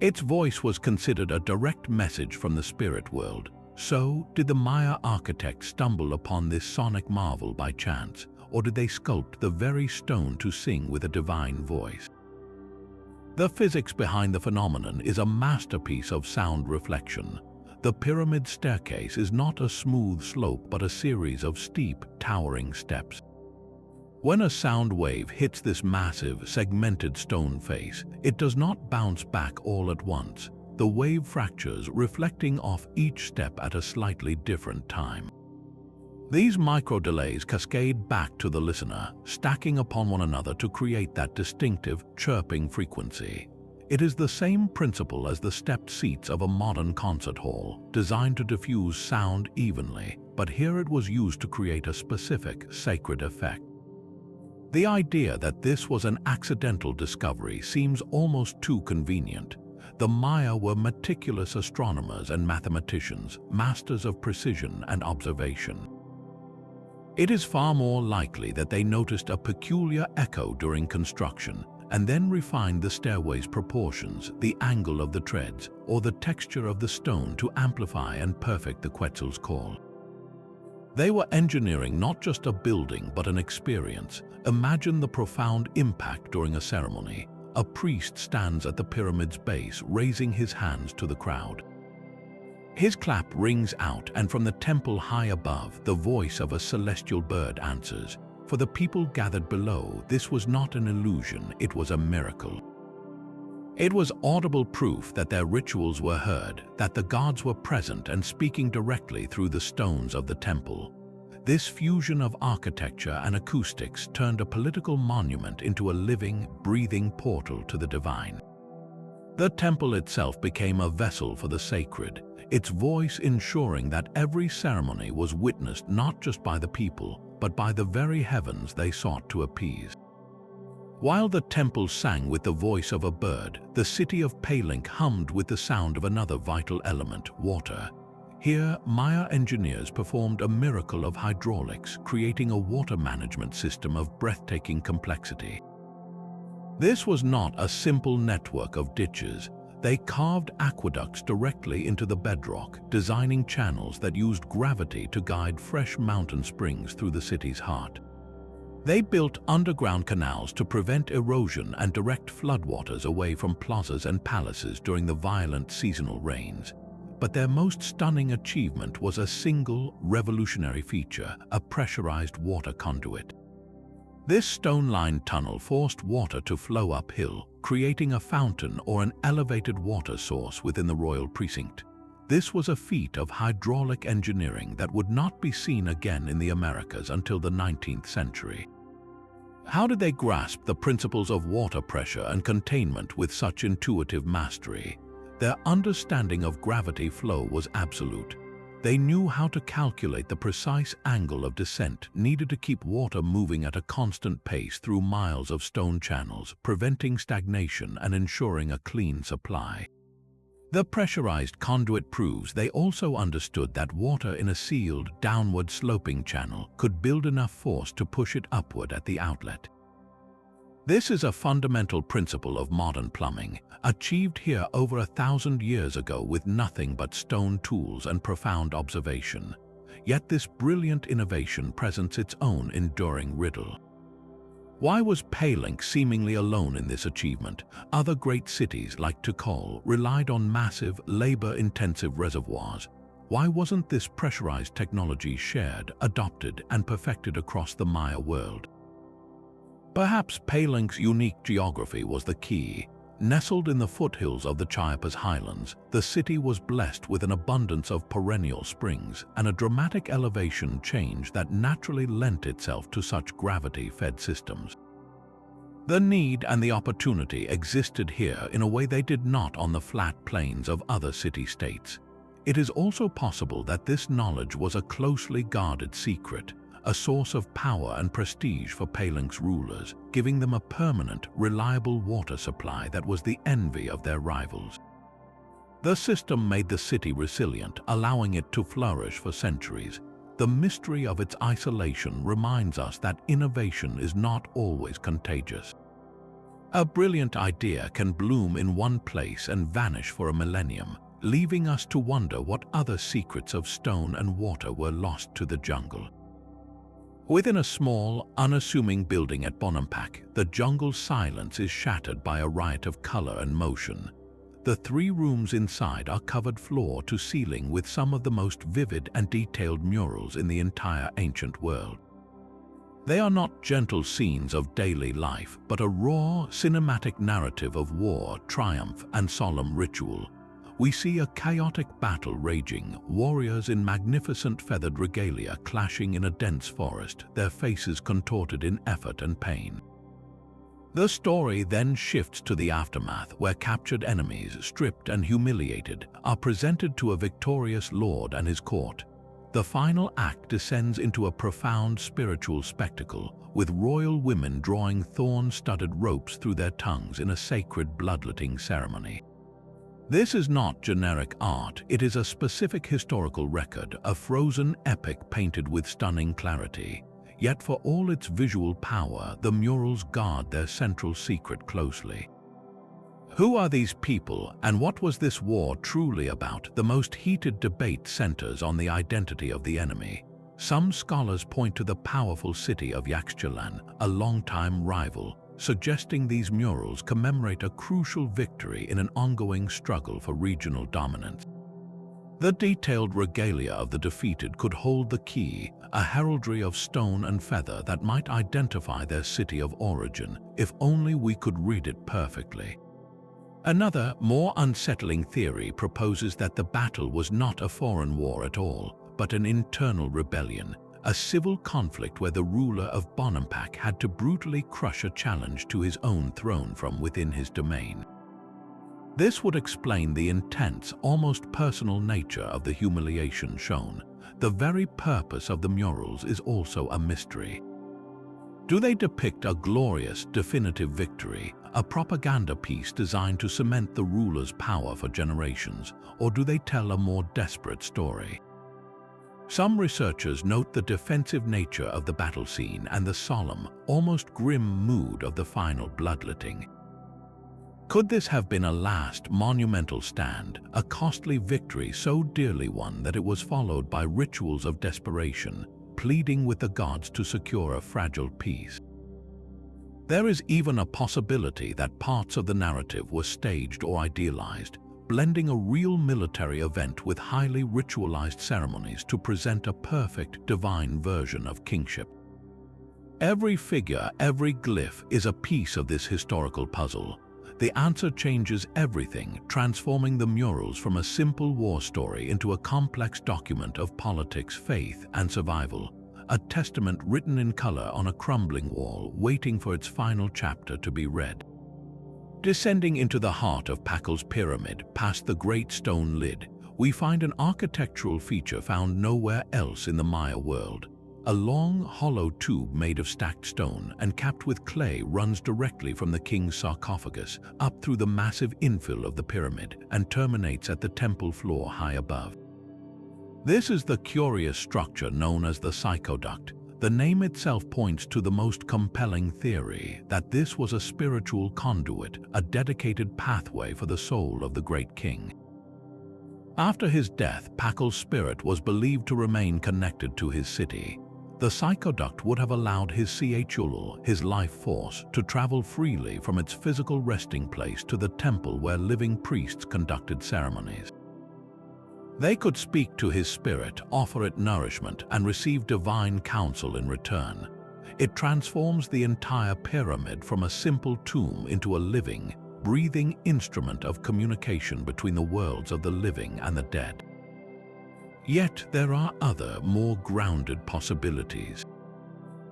Its voice was considered a direct message from the spirit world. So, did the Maya architects stumble upon this sonic marvel by chance, or did they sculpt the very stone to sing with a divine voice? The physics behind the phenomenon is a masterpiece of sound reflection. The pyramid staircase is not a smooth slope but a series of steep, towering steps. When a sound wave hits this massive, segmented stone face, it does not bounce back all at once. The wave fractures, reflecting off each step at a slightly different time. These micro-delays cascade back to the listener, stacking upon one another to create that distinctive, chirping frequency. It is the same principle as the stepped seats of a modern concert hall, designed to diffuse sound evenly, but here it was used to create a specific, sacred effect. The idea that this was an accidental discovery seems almost too convenient. The Maya were meticulous astronomers and mathematicians, masters of precision and observation. It is far more likely that they noticed a peculiar echo during construction, and then refined the stairway's proportions, the angle of the treads, or the texture of the stone to amplify and perfect the Quetzal's call. They were engineering not just a building but an experience. Imagine the profound impact during a ceremony. A priest stands at the pyramid's base, raising his hands to the crowd. His clap rings out, and from the temple high above, the voice of a celestial bird answers. For the people gathered below, this was not an illusion, it was a miracle. It was audible proof that their rituals were heard, that the gods were present and speaking directly through the stones of the temple. This fusion of architecture and acoustics turned a political monument into a living, breathing portal to the divine. The temple itself became a vessel for the sacred, its voice ensuring that every ceremony was witnessed not just by the people, but by the very heavens they sought to appease. While the temple sang with the voice of a bird, the city of Palenque hummed with the sound of another vital element, water. Here, Maya engineers performed a miracle of hydraulics, creating a water management system of breathtaking complexity. This was not a simple network of ditches. They carved aqueducts directly into the bedrock, designing channels that used gravity to guide fresh mountain springs through the city's heart. They built underground canals to prevent erosion and direct floodwaters away from plazas and palaces during the violent seasonal rains. But their most stunning achievement was a single, revolutionary feature, a pressurized water conduit. This stone-lined tunnel forced water to flow uphill, creating a fountain or an elevated water source within the royal precinct. This was a feat of hydraulic engineering that would not be seen again in the Americas until the 19th century. How did they grasp the principles of water pressure and containment with such intuitive mastery? Their understanding of gravity flow was absolute. They knew how to calculate the precise angle of descent needed to keep water moving at a constant pace through miles of stone channels, preventing stagnation and ensuring a clean supply. The pressurized conduit proves they also understood that water in a sealed, downward-sloping channel could build enough force to push it upward at the outlet. This is a fundamental principle of modern plumbing, achieved here over 1,000 years ago with nothing but stone tools and profound observation. Yet this brilliant innovation presents its own enduring riddle. Why was Palenque seemingly alone in this achievement? Other great cities like Tikal relied on massive, labor-intensive reservoirs. Why wasn't this pressurized technology shared, adopted, and perfected across the Maya world? Perhaps Palenque's unique geography was the key. Nestled in the foothills of the Chiapas highlands, the city was blessed with an abundance of perennial springs and a dramatic elevation change that naturally lent itself to such gravity-fed systems. The need and the opportunity existed here in a way they did not on the flat plains of other city-states. It is also possible that this knowledge was a closely guarded secret, a source of power and prestige for Palenque's rulers, giving them a permanent, reliable water supply that was the envy of their rivals. The system made the city resilient, allowing it to flourish for centuries. The mystery of its isolation reminds us that innovation is not always contagious. A brilliant idea can bloom in one place and vanish for a millennium, leaving us to wonder what other secrets of stone and water were lost to the jungle. Within a small, unassuming building at Bonampak, the jungle's silence is shattered by a riot of color and motion. The 3 rooms inside are covered floor to ceiling with some of the most vivid and detailed murals in the entire ancient world. They are not gentle scenes of daily life, but a raw, cinematic narrative of war, triumph, and solemn ritual. We see a chaotic battle raging, warriors in magnificent feathered regalia clashing in a dense forest, their faces contorted in effort and pain. The story then shifts to the aftermath, where captured enemies, stripped and humiliated, are presented to a victorious lord and his court. The final act descends into a profound spiritual spectacle, with royal women drawing thorn-studded ropes through their tongues in a sacred bloodletting ceremony. This is not generic art, it is a specific historical record, a frozen epic painted with stunning clarity. Yet for all its visual power, the murals guard their central secret closely. Who are these people, and what was this war truly about? The most heated debate centers on the identity of the enemy. Some scholars point to the powerful city of Yaxchilan, a longtime rival, suggesting these murals commemorate a crucial victory in an ongoing struggle for regional dominance. The detailed regalia of the defeated could hold the key, a heraldry of stone and feather that might identify their city of origin, if only we could read it perfectly. Another, more unsettling theory proposes that the battle was not a foreign war at all, but an internal rebellion, a civil conflict where the ruler of Bonampak had to brutally crush a challenge to his own throne from within his domain. This would explain the intense, almost personal nature of the humiliation shown. The very purpose of the murals is also a mystery. Do they depict a glorious, definitive victory, a propaganda piece designed to cement the ruler's power for generations, or do they tell a more desperate story? Some researchers note the defensive nature of the battle scene and the solemn, almost grim mood of the final bloodletting. Could this have been a last monumental stand, a costly victory so dearly won that it was followed by rituals of desperation, pleading with the gods to secure a fragile peace? There is even a possibility that parts of the narrative were staged or idealized, blending a real military event with highly ritualized ceremonies to present a perfect divine version of kingship. Every figure, every glyph is a piece of this historical puzzle. The answer changes everything, transforming the murals from a simple war story into a complex document of politics, faith, and survival, a testament written in color on a crumbling wall, waiting for its final chapter to be read. Descending into the heart of Pakal's pyramid, past the great stone lid, we find an architectural feature found nowhere else in the Maya world. A long, hollow tube made of stacked stone and capped with clay runs directly from the king's sarcophagus up through the massive infill of the pyramid and terminates at the temple floor high above. This is the curious structure known as the psychoduct. The name itself points to the most compelling theory that this was a spiritual conduit, a dedicated pathway for the soul of the great king. After his death, Pakal's spirit was believed to remain connected to his city. The psychoduct would have allowed his Chulul, his life force, to travel freely from its physical resting place to the temple where living priests conducted ceremonies. They could speak to his spirit, offer it nourishment, and receive divine counsel in return. It transforms the entire pyramid from a simple tomb into a living, breathing instrument of communication between the worlds of the living and the dead. Yet there are other, more grounded possibilities.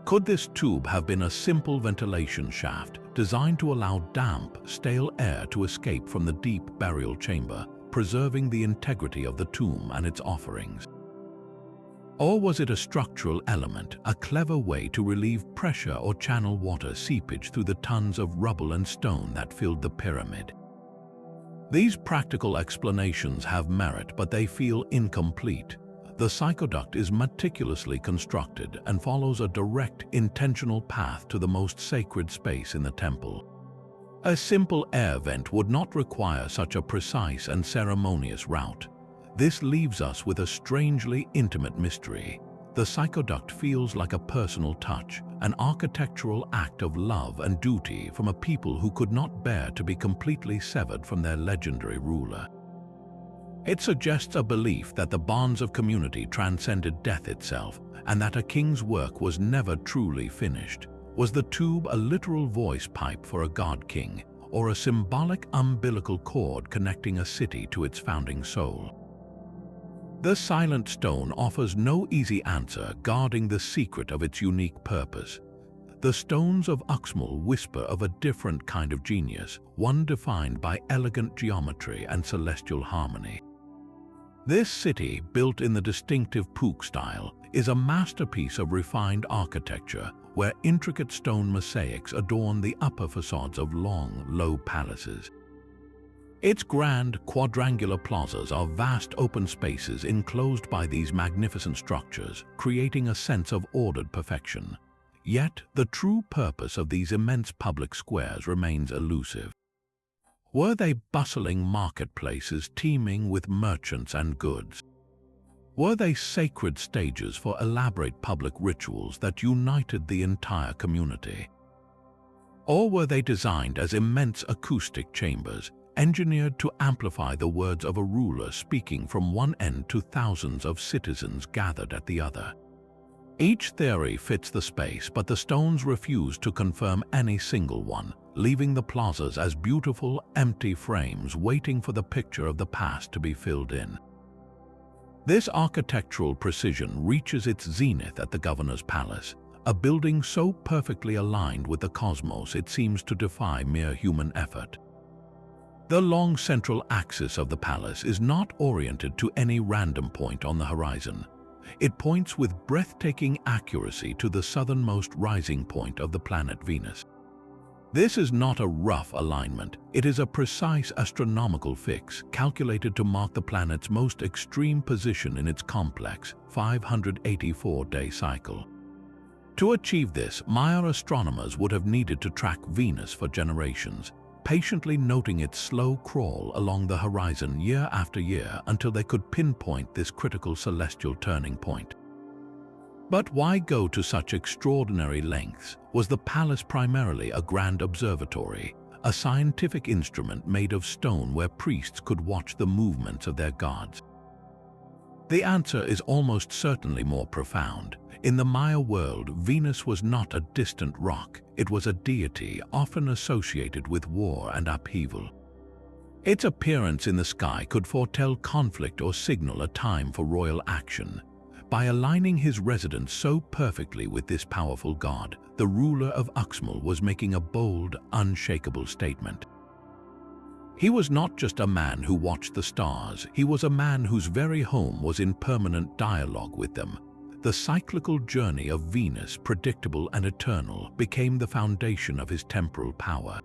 Could this tube have been a simple ventilation shaft designed to allow damp, stale air to escape from the deep burial chamber, preserving the integrity of the tomb and its offerings? Or was it a structural element, a clever way to relieve pressure or channel water seepage through the tons of rubble and stone that filled the pyramid? These practical explanations have merit, but they feel incomplete. The psychoduct is meticulously constructed and follows a direct, intentional path to the most sacred space in the temple. A simple air vent would not require such a precise and ceremonious route. This leaves us with a strangely intimate mystery. The psychoduct feels like a personal touch, an architectural act of love and duty from a people who could not bear to be completely severed from their legendary ruler. It suggests a belief that the bonds of community transcended death itself, and that a king's work was never truly finished. Was the tube a literal voice pipe for a god-king, or a symbolic umbilical cord connecting a city to its founding soul? The silent stone offers no easy answer, guarding the secret of its unique purpose. The stones of Uxmal whisper of a different kind of genius, one defined by elegant geometry and celestial harmony. This city, built in the distinctive Pook style, is a masterpiece of refined architecture, where intricate stone mosaics adorn the upper facades of long, low palaces. Its grand, quadrangular plazas are vast open spaces enclosed by these magnificent structures, creating a sense of ordered perfection. Yet, the true purpose of these immense public squares remains elusive. Were they bustling marketplaces teeming with merchants and goods? Were they sacred stages for elaborate public rituals that united the entire community? Or were they designed as immense acoustic chambers, engineered to amplify the words of a ruler speaking from one end to thousands of citizens gathered at the other. Each theory fits the space, but the stones refuse to confirm any single one, leaving the plazas as beautiful, empty frames waiting for the picture of the past to be filled in. This architectural precision reaches its zenith at the governor's palace, a building so perfectly aligned with the cosmos it seems to defy mere human effort. The long central axis of the palace is not oriented to any random point on the horizon. It points with breathtaking accuracy to the southernmost rising point of the planet Venus. This is not a rough alignment, it is a precise astronomical fix calculated to mark the planet's most extreme position in its complex 584-day cycle. To achieve this, Mayan astronomers would have needed to track Venus for generations, patiently noting its slow crawl along the horizon year after year until they could pinpoint this critical celestial turning point. But why go to such extraordinary lengths? Was the palace primarily a grand observatory, a scientific instrument made of stone where priests could watch the movements of their gods? The answer is almost certainly more profound. In the Maya world, Venus was not a distant rock, it was a deity often associated with war and upheaval. Its appearance in the sky could foretell conflict or signal a time for royal action. By aligning his residence so perfectly with this powerful god, the ruler of Uxmal was making a bold, unshakable statement. He was not just a man who watched the stars, he was a man whose very home was in permanent dialogue with them. The cyclical journey of Venus, predictable and eternal, became the foundation of his temporal power.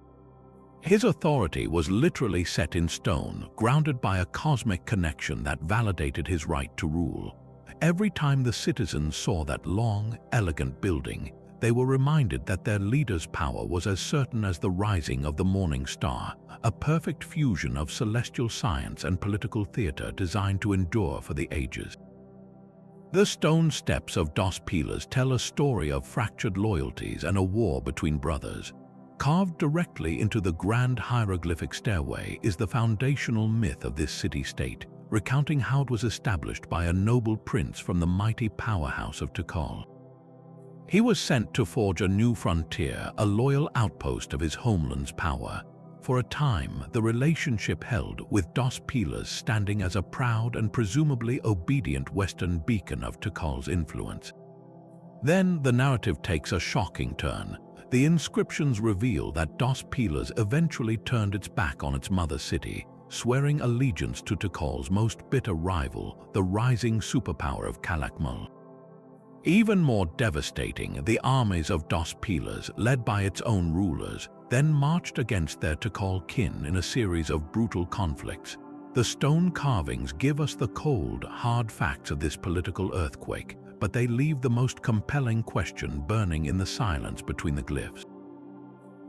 His authority was literally set in stone, grounded by a cosmic connection that validated his right to rule. Every time the citizens saw that long, elegant building, they were reminded that their leader's power was as certain as the rising of the morning star, a perfect fusion of celestial science and political theater designed to endure for the ages. The stone steps of Dos Pilas tell a story of fractured loyalties and a war between brothers. Carved directly into the grand hieroglyphic stairway is the foundational myth of this city-state, recounting how it was established by a noble prince from the mighty powerhouse of Tikal. He was sent to forge a new frontier, a loyal outpost of his homeland's power. For a time, the relationship held, with Dos Pilas standing as a proud and presumably obedient Western beacon of Tikal's influence. Then the narrative takes a shocking turn. The inscriptions reveal that Dos Pilas eventually turned its back on its mother city, swearing allegiance to Tikal's most bitter rival, the rising superpower of Calakmul. Even more devastating, the armies of Dos Pilas, led by its own rulers, then marched against their Tikal kin in a series of brutal conflicts. The stone carvings give us the cold, hard facts of this political earthquake, but they leave the most compelling question burning in the silence between the glyphs.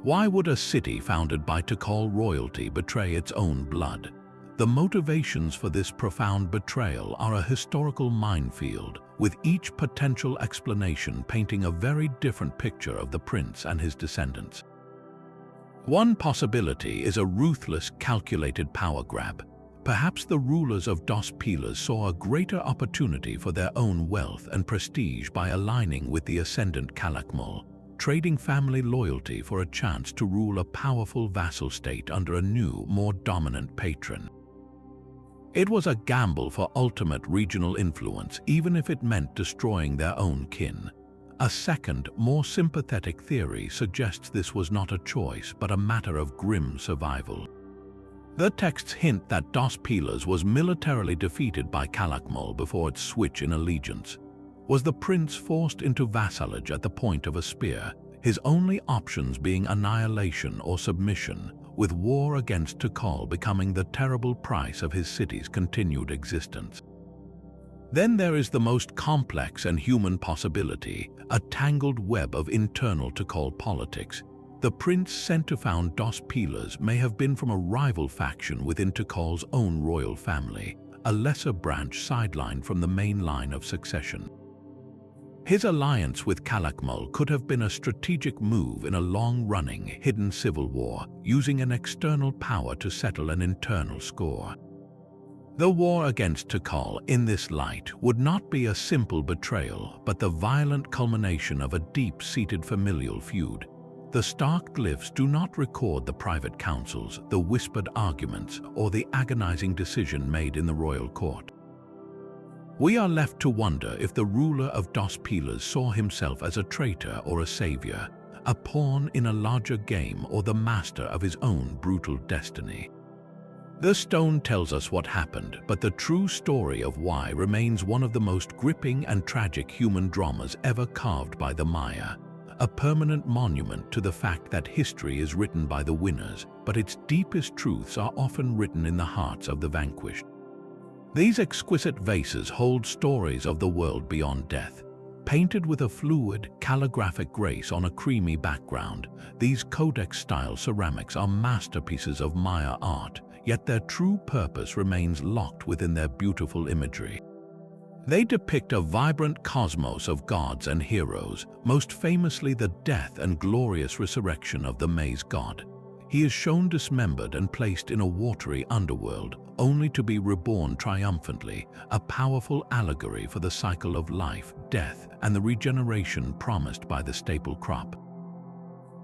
Why would a city founded by Tikal royalty betray its own blood? The motivations for this profound betrayal are a historical minefield, with each potential explanation painting a very different picture of the prince and his descendants. One possibility is a ruthless, calculated power grab. Perhaps the rulers of Dos Pilas saw a greater opportunity for their own wealth and prestige by aligning with the ascendant Calakmul, trading family loyalty for a chance to rule a powerful vassal state under a new, more dominant patron. It was a gamble for ultimate regional influence, even if it meant destroying their own kin. A second, more sympathetic theory suggests this was not a choice, but a matter of grim survival. The texts hint that Dos Pilas was militarily defeated by Calakmul before its switch in allegiance. Was the prince forced into vassalage at the point of a spear, his only options being annihilation or submission, with war against Tikal becoming the terrible price of his city's continued existence? Then there is the most complex and human possibility, a tangled web of internal Tikal politics. The prince sent to found Dos Pilas may have been from a rival faction within Tikal's own royal family, a lesser branch sidelined from the main line of succession. His alliance with Calakmul could have been a strategic move in a long-running, hidden civil war, using an external power to settle an internal score. The war against Tikal, in this light, would not be a simple betrayal, but the violent culmination of a deep-seated familial feud. The stark glyphs do not record the private councils, the whispered arguments, or the agonizing decision made in the royal court. We are left to wonder if the ruler of Dos Pilas saw himself as a traitor or a savior, a pawn in a larger game or the master of his own brutal destiny. The stone tells us what happened, but the true story of why remains one of the most gripping and tragic human dramas ever carved by the Maya, a permanent monument to the fact that history is written by the winners, but its deepest truths are often written in the hearts of the vanquished. These exquisite vases hold stories of the world beyond death. Painted with a fluid, calligraphic grace on a creamy background, these codex-style ceramics are masterpieces of Maya art, yet their true purpose remains locked within their beautiful imagery. They depict a vibrant cosmos of gods and heroes, most famously the death and glorious resurrection of the maize god. He is shown dismembered and placed in a watery underworld, only to be reborn triumphantly, a powerful allegory for the cycle of life, death, and the regeneration promised by the staple crop.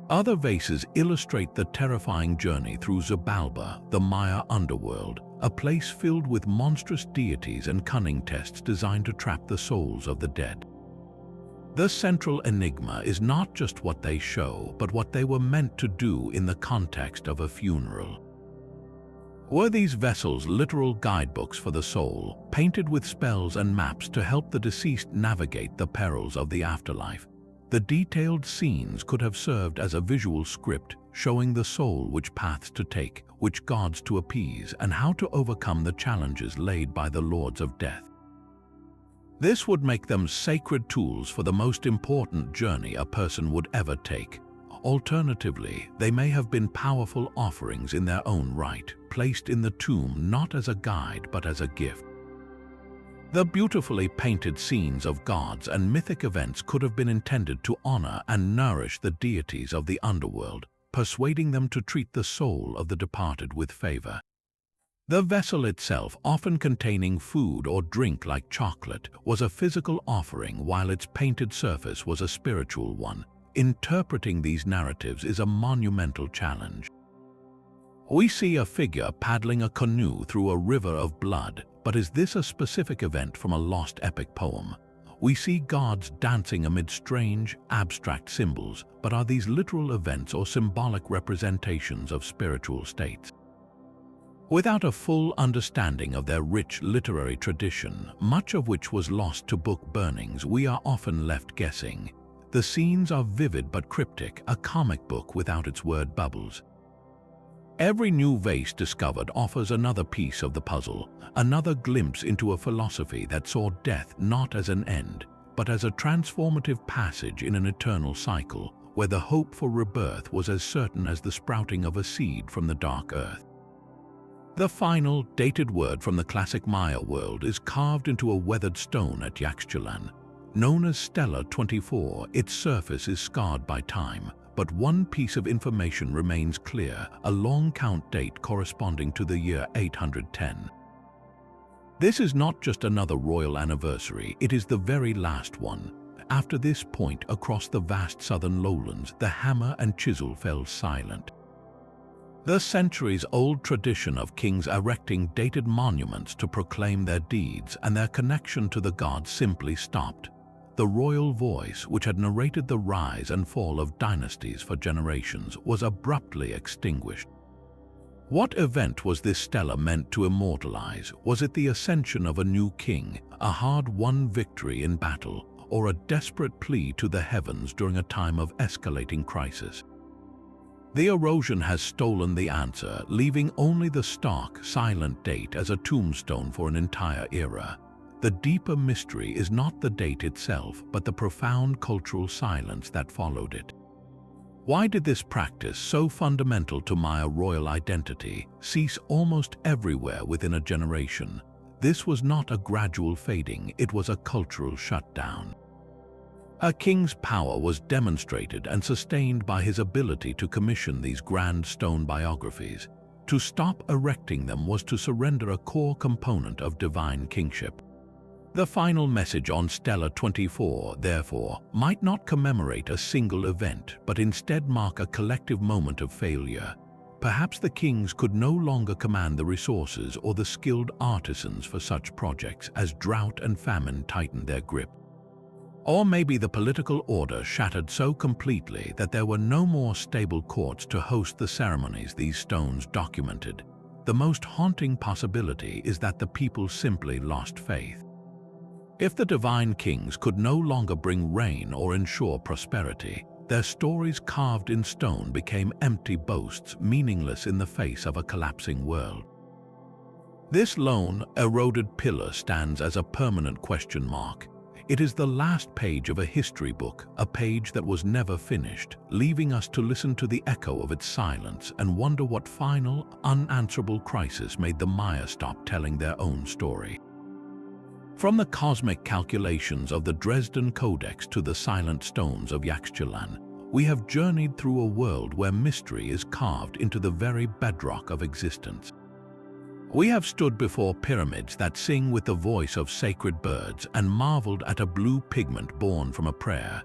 Other vases illustrate the terrifying journey through Xibalba, the Maya underworld, a place filled with monstrous deities and cunning tests designed to trap the souls of the dead. The central enigma is not just what they show, but what they were meant to do in the context of a funeral. Were these vessels literal guidebooks for the soul, painted with spells and maps to help the deceased navigate the perils of the afterlife? The detailed scenes could have served as a visual script showing the soul which paths to take, which gods to appease, and how to overcome the challenges laid by the lords of death. This would make them sacred tools for the most important journey a person would ever take. Alternatively, they may have been powerful offerings in their own right, placed in the tomb not as a guide but as a gift. The beautifully painted scenes of gods and mythic events could have been intended to honor and nourish the deities of the underworld, persuading them to treat the soul of the departed with favor. The vessel itself, often containing food or drink like chocolate, was a physical offering while its painted surface was a spiritual one. Interpreting these narratives is a monumental challenge. We see a figure paddling a canoe through a river of blood, but is this a specific event from a lost epic poem? We see gods dancing amid strange, abstract symbols, but are these literal events or symbolic representations of spiritual states? Without a full understanding of their rich literary tradition, much of which was lost to book burnings, we are often left guessing. The scenes are vivid but cryptic, a comic book without its word bubbles. Every new vase discovered offers another piece of the puzzle, another glimpse into a philosophy that saw death not as an end, but as a transformative passage in an eternal cycle, where the hope for rebirth was as certain as the sprouting of a seed from the dark earth. The final, dated word from the classic Maya world is carved into a weathered stone at Yaxchilan. Known as Stela 24, its surface is scarred by time, but one piece of information remains clear, a long count date corresponding to the year 810. This is not just another royal anniversary, it is the very last one. After this point, across the vast southern lowlands, the hammer and chisel fell silent. The centuries-old tradition of kings erecting dated monuments to proclaim their deeds and their connection to the gods simply stopped. The royal voice, which had narrated the rise and fall of dynasties for generations, was abruptly extinguished. What event was this stela meant to immortalize? Was it the ascension of a new king, a hard-won victory in battle, or a desperate plea to the heavens during a time of escalating crisis? The erosion has stolen the answer, leaving only the stark, silent date as a tombstone for an entire era. The deeper mystery is not the date itself, but the profound cultural silence that followed it. Why did this practice, so fundamental to Maya royal identity, cease almost everywhere within a generation? This was not a gradual fading, it was a cultural shutdown. A king's power was demonstrated and sustained by his ability to commission these grand stone biographies. To stop erecting them was to surrender a core component of divine kingship. The final message on Stela 24, therefore, might not commemorate a single event, but instead mark a collective moment of failure. Perhaps the kings could no longer command the resources or the skilled artisans for such projects as drought and famine tightened their grip. Or maybe the political order shattered so completely that there were no more stable courts to host the ceremonies these stones documented. The most haunting possibility is that the people simply lost faith. If the divine kings could no longer bring rain or ensure prosperity, their stories carved in stone became empty boasts, meaningless in the face of a collapsing world. This lone, eroded pillar stands as a permanent question mark. It is the last page of a history book, a page that was never finished, leaving us to listen to the echo of its silence and wonder what final, unanswerable crisis made the Maya stop telling their own story. From the cosmic calculations of the Dresden Codex to the silent stones of Yaxchilan, we have journeyed through a world where mystery is carved into the very bedrock of existence. We have stood before pyramids that sing with the voice of sacred birds and marveled at a blue pigment born from a prayer.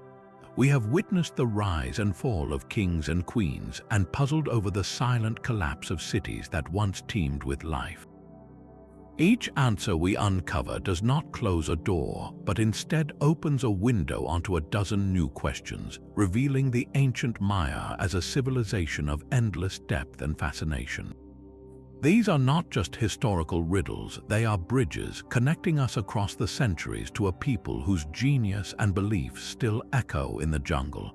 We have witnessed the rise and fall of kings and queens and puzzled over the silent collapse of cities that once teemed with life. Each answer we uncover does not close a door, but instead opens a window onto a dozen new questions, revealing the ancient Maya as a civilization of endless depth and fascination. These are not just historical riddles, they are bridges connecting us across the centuries to a people whose genius and belief still echo in the jungle.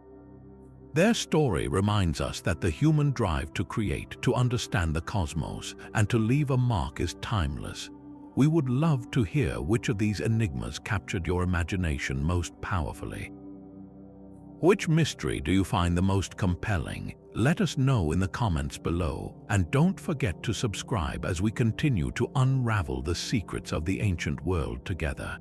Their story reminds us that the human drive to create, to understand the cosmos, and to leave a mark is timeless. We would love to hear which of these enigmas captured your imagination most powerfully. Which mystery do you find the most compelling? Let us know in the comments below, and don't forget to subscribe as we continue to unravel the secrets of the ancient world together.